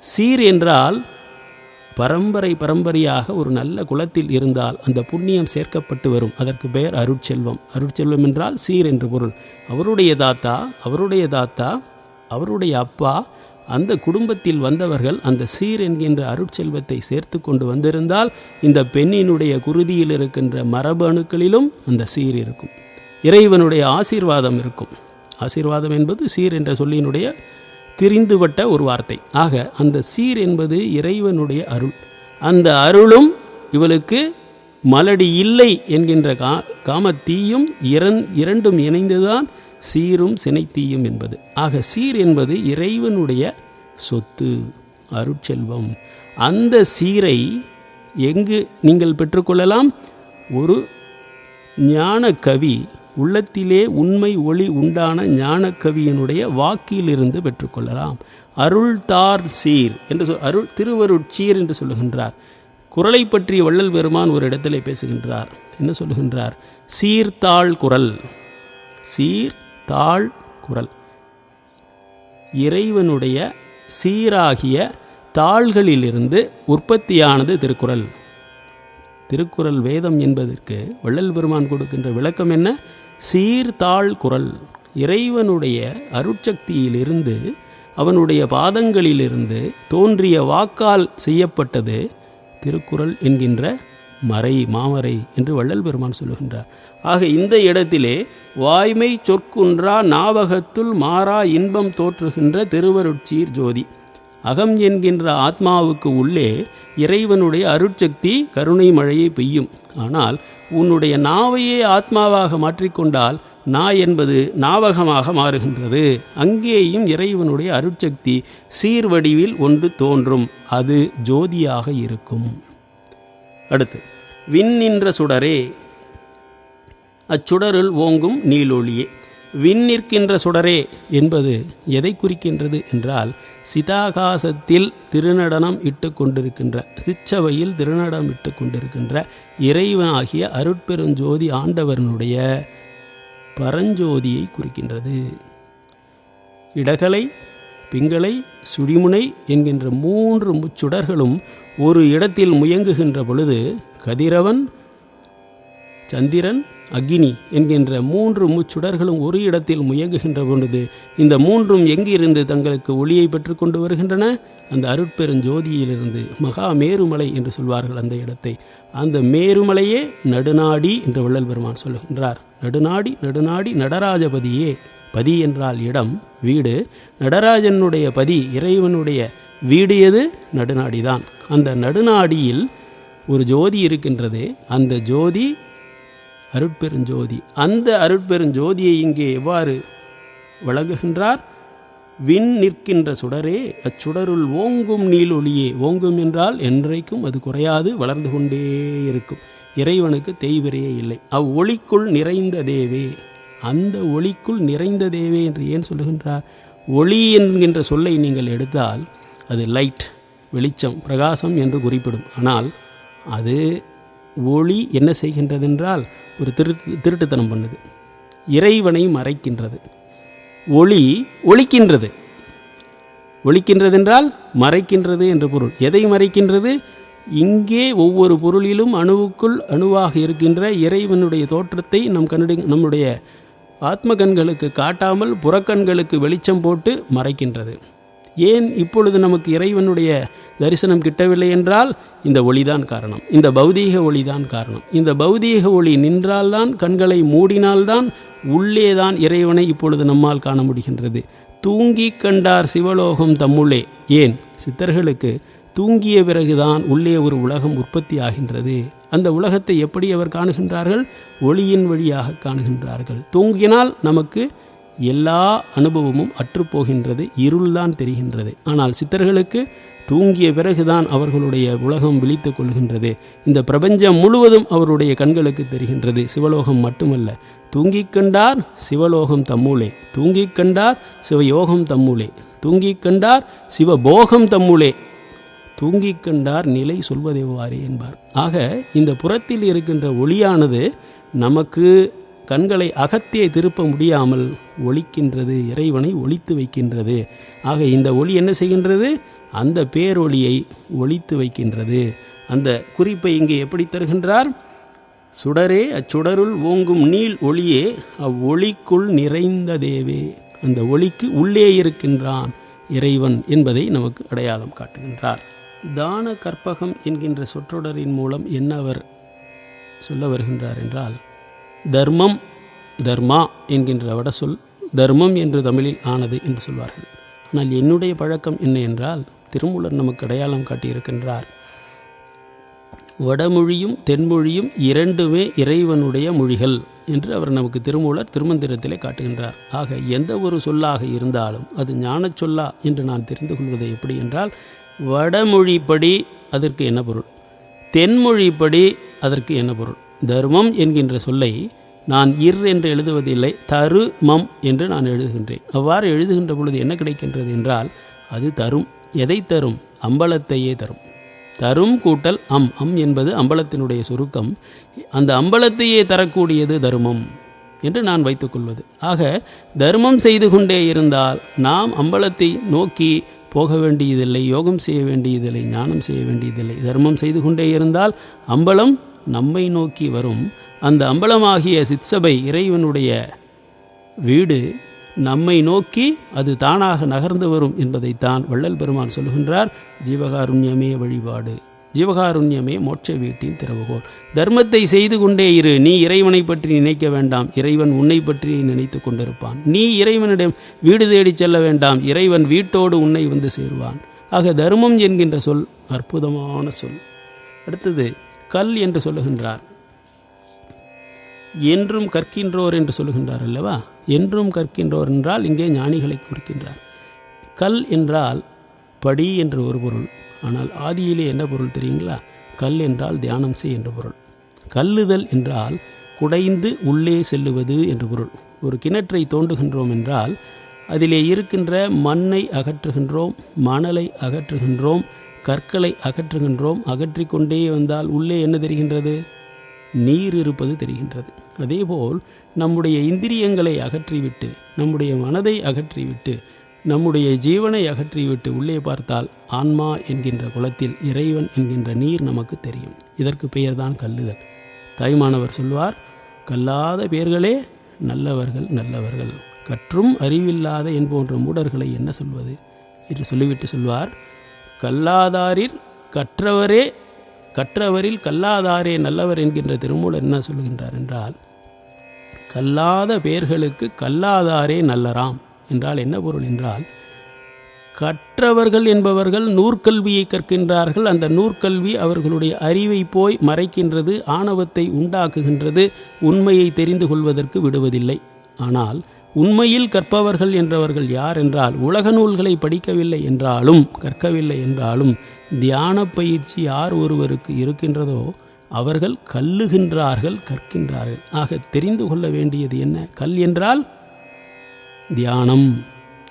சீர் என்றால் பரம்பரையாக ஒரு நல்ல குலத்தில் இருந்தால் அந்த புண்ணியம் சேர்க்கப்பட்டு வரும். அதற்கு பெயர் அருட்செல்வம். அருட்செல்வம் என்றால் சீர் என்று பொருள். அவருடைய தாத்தா அவருடைய அப்பா, அந்த குடும்பத்தில் வந்தவர்கள் அந்த சீர் என்கின்ற அருட்செல்வத்தை சேர்த்து கொண்டு வந்திருந்தால் இந்த பெண்ணினுடைய குருதியில் இருக்கின்ற மரபு அணுக்களிலும் அந்த சீர் இருக்கும். இறைவனுடைய ஆசீர்வாதம் இருக்கும். ஆசீர்வாதம் என்பது சீர் என்ற சொல்லினுடைய திரிந்துபட்ட ஒரு வார்த்தை. ஆக அந்த சீர் என்பது இறைவனுடைய அருள். அந்த அருளும் இவளுக்கு மலடி இல்லை என்கின்ற காமத்தீயும் இரண்டும் இணைந்துதான் சீரும் சினைத்தீயும் என்பது. ஆக சீர் என்பது இறைவனுடைய சொத்து, அருட்செல்வம். அந்த சீரை எங்கு நீங்கள் பெற்றுக்கொள்ளலாம்? ஒரு ஞான கவி, உள்ளத்திலே உண்மை ஒளி உண்டான ஞானக்கவியினுடைய வாக்கிலிருந்து பெற்றுக்கொள்ளலாம். அருள்தார் சீர் என்று திருவருட்சீர் என்று சொல்லுகின்றார். குறளை பற்றி வள்ளல் பெருமான் ஒரு இடத்திலே பேசுகின்றார். என்ன சொல்லுகின்றார்? சீர்தாள் குறள். சீர்தாள் குறள். இறைவனுடைய சீராகிய தாள்களிலிருந்து உற்பத்தியானது திருக்குறள். திருக்குறள் வேதம் என்பதற்கு வள்ளல் பெருமான் கொடுக்கின்ற விளக்கம் என்ன? சீர்தாள் குறள். இறைவனுடைய அருட்சக்தியிலிருந்து, அவனுடைய பாதங்களிலிருந்து தோன்றிய வாக்கால் செய்யப்பட்டது திருக்குறள் என்கின்ற மாமரை என்று வள்ளல் பெருமான் சொல்லுகின்றார். ஆக இந்த இடத்திலே வாய்மை சொற்குன்றா நாவகத்துள் மாறா இன்பம் தோற்றுகின்ற திருவருட்சீர் ஜோதி. அகம் என்கின்ற ஆத்மாவுக்கு உள்ளே இறைவனுடைய அருட்சக்தி கருணை மழையை பெய்யும். ஆனால் உன்னுடைய நாவையே ஆத்மாவாக மாற்றிக்கொண்டால் நா என்பது நாவகமாக மாறுகின்றது. அங்கேயும் இறைவனுடைய அருட்சக்தி சீர்வடிவில் ஒன்று தோன்றும். அது ஜோதியாக இருக்கும். அடுத்து, விண் நின்ற சுடரே அச்சுடருள் ஓங்கும் நீலொளியே. விண் நிற்கின்ற சுடரே என்பது எதை குறிக்கின்றது என்றால், சிதாகாசத்தில் திருநடனம் இட்டு கொண்டிருக்கின்ற, சிச்சவையில் திருநடனம் இட்டு கொண்டிருக்கின்ற இறைவனாகிய அருட்பெருஞ்சோதி ஆண்டவனுடைய பரஞ்சோதியை குறிக்கின்றது. இடகலை, பிங்களை, சுழிமுனை என்கின்ற 3 முச்சுடர்களும் ஒரு இடத்தில் முயங்குகின்ற பொழுது கதிரவன், சந்திரன், அக்னி என்கின்ற 3 முச்சுடர்களும் ஒரு இடத்தில் முயங்குகின்ற பொழுது இந்த 3ம் எங்கிருந்து தங்களுக்கு ஒளியை பெற்று கொண்டு வருகின்றன? அந்த அருட்பெருஞ்சோதியிலிருந்து. மகா மேருமலை என்று சொல்வார்கள் அந்த இடத்தை. அந்த மேருமலையே நடுநாடி என்று வள்ளல் பெருமான் சொல்லுகின்றார். நடுநாடி நடராஜபதியே. பதி என்றால் இடம், வீடு. நடராஜனுடைய பதி, இறைவனுடைய வீடு எது? நடுநாடிதான். அந்த நடுநாடியில் ஒரு ஜோதி இருக்கின்றது. அந்த ஜோதி அருட்பெருஞ்சோதி. அந்த அருட்பெருஞ்சோதியை இங்கே எவ்வாறு வழங்குகின்றார்? விண் நிற்கின்ற சுடரே அச்சுடருள் ஓங்கும் நீலொளியே. ஓங்கும் என்றால் என்றைக்கும் அது குறையாது, வளர்ந்து கொண்டே இருக்கும். இறைவனுக்கு தேய்வரையே இல்லை. அவ்வொளிக்குள் நிறைந்த தேவே. அந்த ஒளிக்குள் நிறைந்த தேவே என்று ஏன் சொல்லுகின்றார்? ஒளி என்கின்ற சொல்லை நீங்கள் எடுத்தால் அது லைட், வெளிச்சம், பிரகாசம் என்று குறிப்பிடும். ஆனால் அது ஒளி என்ன செய்கின்றதென்றால் ஒரு திருட்டுத்தனம் பண்ணுது, இறைவனை மறைக்கின்றது. ஒளி ஒளிக்கின்றது. ஒளிக்கின்றதென்றால் மறைக்கின்றது என்று பொருள். எதை மறைக்கின்றது? இங்கே ஒவ்வொரு பொருளிலும் அணுவுக்குள் அணுவாக இருக்கின்ற இறைவனுடைய தோற்றத்தை நம்முடைய ஆத்ம கண்களுக்கு காட்டாமல் புறக்கண்களுக்கு வெளிச்சம் போட்டு மறைக்கின்றது. ஏன் இப்பொழுது நமக்கு இறைவனுடைய தரிசனம் கிட்டவில்லை என்றால் இந்த ஒளிதான் காரணம். இந்த பௌதீக ஒளிதான் காரணம். இந்த பௌதீக ஒளி நின்றால்தான், கண்களை மூடினால்தான் உள்ளேதான் இறைவனை இப்பொழுது நம்மால் காண முடிகின்றது. தூங்கி கண்டார் சிவலோகம் தம்முள்ளே. ஏன்? சித்தர்களுக்கு தூங்கிய பிறகுதான் உள்ளே ஒரு உலகம் உற்பத்தி ஆகின்றது. அந்த உலகத்தை எப்படி அவர் காணுகின்றார்கள்? ஒளியின் வழியாக காணுகின்றார்கள். தூங்கினால் நமக்கு எல்லா அனுபவமும் அற்றுப்போகின்றது, இருள்தான் தெரிகின்றது. ஆனால் சித்தர்களுக்கு தூங்கிய பிறகுதான் அவர்களுடைய உலகம் விழித்து கொள்கின்றது. இந்த பிரபஞ்சம் முழுவதும் அவருடைய கண்களுக்கு தெரிகின்றது. சிவலோகம் மட்டுமல்ல. தூங்கிக் கண்டார் சிவலோகம் தம்முளே, தூங்கிக் கண்டார் சிவயோகம் தம்முளே, தூங்கிக் கண்டார் சிவபோகம் தம்முளே, தூங்கிக் கண்டார் நிலை சொல்வதெவ்வாறே என்பார். ஆக இந்த புறத்தில் இருக்கின்ற ஒளியானது நமக்கு கண்களை அகத்தே திருப்ப முடியாமல் ஒளிக்கின்றது, இறைவனை ஒளித்து வைக்கின்றது. ஆக இந்த ஒளி என்ன செய்கின்றது? அந்த பேரொளியை ஒளித்து வைக்கின்றது. அந்த குறிப்பை இங்கே எப்படி தருகின்றார்? சுடரே அச்சுடருள் ஓங்கும் நீள் ஒளியே அவ்வொளிக்குள் நிறைந்த தேவே. அந்த ஒளிக்கு உள்ளே இருக்கின்றான் இறைவன் என்பதை நமக்கு அடையாளம் காட்டுகின்றார். தான கற்பகம் என்கின்ற சொற்றொடரின் மூலம் என்ன அவர் சொல்ல வருகின்றார் என்றால், தர்மம், தர்மா என்கின்ற வடசொல் தர்மம் என்று தமிழில் ஆனது என்று சொல்வார்கள். ஆனால் என்னுடைய பழக்கம் என்ன என்றால், திருமூலர் நமக்கு அடையாளம் காட்டியிருக்கின்றார், வடமொழியும் தென்மொழியும் இரண்டுமே இறைவனுடைய மொழிகள் என்று அவர் நமக்கு திருமூலர் திருமந்திரத்திலே காட்டுகின்றார். ஆக எந்த ஒரு சொல்லாக இருந்தாலும் அது ஞான சொல்லா என்று நான் தெரிந்து கொள்வது எப்படி என்றால், வடமொழிப்படி அதற்கு என்ன பொருள், தென்மொழிப்படி அதற்கு என்ன பொருள். தர்மம் என்கின்ற சொல்லை நான் என்று எழுதுவதில்லை, தருமம் என்று நான் எழுதுகின்றேன். அவ்வாறு எழுதுகின்ற பொழுது என்ன கிடைக்கின்றது என்றால், அது தரும். எதை தரும்? அம்பலத்தையே தரும். தரும் கூட்டல் அம் என்பது அம்பலத்தினுடைய சுருக்கம். அந்த அம்பலத்தையே தரக்கூடியது தர்மம் என்று நான் வைத்துக்கொள்வது. ஆக தர்மம் செய்து கொண்டே இருந்தால் நாம் அம்பலத்தை நோக்கி போக வேண்டியதில்லை, யோகம் செய்ய வேண்டியதில்லை, ஞானம் செய்ய வேண்டியதில்லை. தர்மம் செய்து கொண்டே இருந்தால் அம்பலம் நம்மை நோக்கி வரும். அந்த அம்பலமாகிய சிற்சபை இறைவனுடைய வீடு நம்மை நோக்கி அது தானாக நகர்ந்து வரும் என்பதைத்தான் வள்ளல் பெருமான் சொல்கின்றார். ஜீவகாருண்யமே வழிபாடு, ஜீவகாருண்யமே மோட்ச வீட்டின் திறவுகோல். தர்மத்தை செய்து கொண்டே இரு. நீ இறைவனை பற்றி நினைக்க வேண்டாம், இறைவன் உன்னை பற்றி நினைத்து கொண்டிருப்பான். நீ இறைவனிடம் வீடு தேடி செல்ல வேண்டாம், இறைவன் வீட்டோடு உன்னை வந்து சேருவான். ஆக தர்மம் என்கின்ற சொல் அற்புதமான சொல். அடுத்தது கல் என்று சொல்லுகின்றார். என்றும் கற்கின்றோர் என்று சொல்லுகின்றார் அல்லவா? என்றும் கற்கின்றோர் என்றால் இங்கே ஞானிகளை குறிக்கின்றார். கல் என்றால் படி என்று ஒரு பொருள். ஆனால் ஆதியிலே என்ன பொருள் தெரியுங்களா? கல் என்றால் தியானம் செய் என்று பொருள். கல்லுதல் என்றால் குடைந்து உள்ளே செல்லுவது என்று பொருள். ஒரு கிணற்றை தோண்டுகின்றோம் என்றால் அதிலே இருக்கின்ற மண்ணை அகற்றுகின்றோம், மணலை அகற்றுகின்றோம், கற்களை அகற்றுகின்றோம். அகற்றிக்கொண்டே வந்தால் உள்ளே என்ன தெரிகின்றது? நீர் இருப்பது தெரிகின்றது. அதேபோல் நம்முடைய இந்திரியங்களை அகற்றிவிட்டு, நம்முடைய மனதை அகற்றிவிட்டு, நம்முடைய ஜீவனை அகற்றிவிட்டு உள்ளே பார்த்தால் ஆன்மா என்கின்ற குளத்தில் இறைவன் என்கின்ற நீர் நமக்கு தெரியும். இதற்கு பெயர்தான் கல்லுதல். தாய்மானவர் சொல்வார், கல்லாத பேர்களே நல்லவர்கள் நல்லவர்கள், கற்றும் அறிவில்லாத என்போன்ற மூடர்களை என்ன சொல்வது என்று சொல்லிவிட்டு சொல்வார், கல்லாதாரில் கற்றவரே கற்றவரில் கல்லாதாரே நல்லவர் என்கின்ற திருமூலர் என்ன சொல்கின்றார் என்றால், கல்லாத பேர்களுக்கு கல்லாதாரே நல்லராம் என்றால் என்ன பொருள் என்றால், கற்றவர்கள் என்பவர்கள் நூற்கல்வியை கற்கின்றார்கள். அந்த நூற்கல்வி அவர்களுடைய அறிவை போய் மறைக்கின்றது, ஆணவத்தை உண்டாக்குகின்றது, உண்மையை தெரிந்து கொள்வதற்கு விடுவதில்லை. ஆனால் உண்மையில் கற்பவர்கள் என்றவர்கள் யார் என்றால், உலக நூல்களை படிக்கவில்லை என்றாலும் கற்கவில்லை என்றாலும் தியான பயிற்சி யார் ஒருவருக்கு இருக்கின்றதோ அவர்கள் கல்லுகின்றார்கள், கற்கின்றார்கள். ஆக தெரிந்து கொள்ள வேண்டியது என்ன? கல் என்றால் தியானம்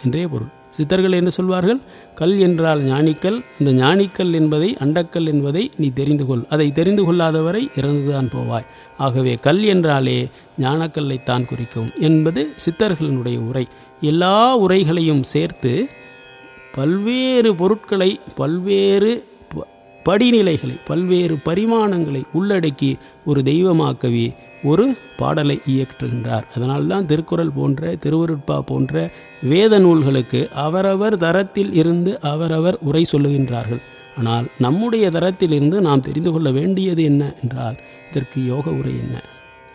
என்றே பொருள். சித்தர்கள் என்ன சொல்வார்கள்? கல் என்றால் ஞானிக்கல். இந்த ஞானிக்கல் என்பதை, அண்டக்கல் என்பதை நீ தெரிந்து கொள். அதை தெரிந்து கொள்ளாதவரை இறந்துதான் போவாய். ஆகவே கல் என்றாலே ஞானக்கல்லைத்தான் குறிக்கும் என்பது சித்தர்களினுடைய உரை. எல்லா உரைகளையும் சேர்த்து பல்வேறு பொருட்களை, பல்வேறு படிநிலைகளை, பல்வேறு பரிமாணங்களை உள்ளடக்கி ஒரு தெய்வமாக்கவே ஒரு பாடலை இயற்றுகின்றார். அதனால்தான் திருக்குறள் போன்ற, திருவருட்பா போன்ற வேத நூல்களுக்கு அவரவர் தரத்தில் இருந்து அவரவர் உரை சொல்லுகின்றார்கள். ஆனால் நம்முடைய தரத்தில் இருந்து நாம் தெரிந்து கொள்ள வேண்டியது என்ன என்றால், இதற்கு யோக உரை என்ன,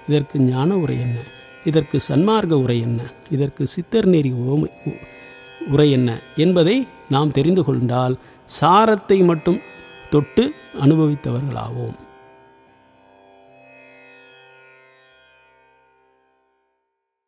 இதற்கு ஞான உரை என்ன, இதற்கு சன்மார்க்க உரை என்ன, இதற்கு சித்தர் நெறி உரை என்ன என்பதை நாம் தெரிந்து கொண்டால் சாரத்தை மட்டும் தொட்டு அனுபவித்தவர்களாவோம்.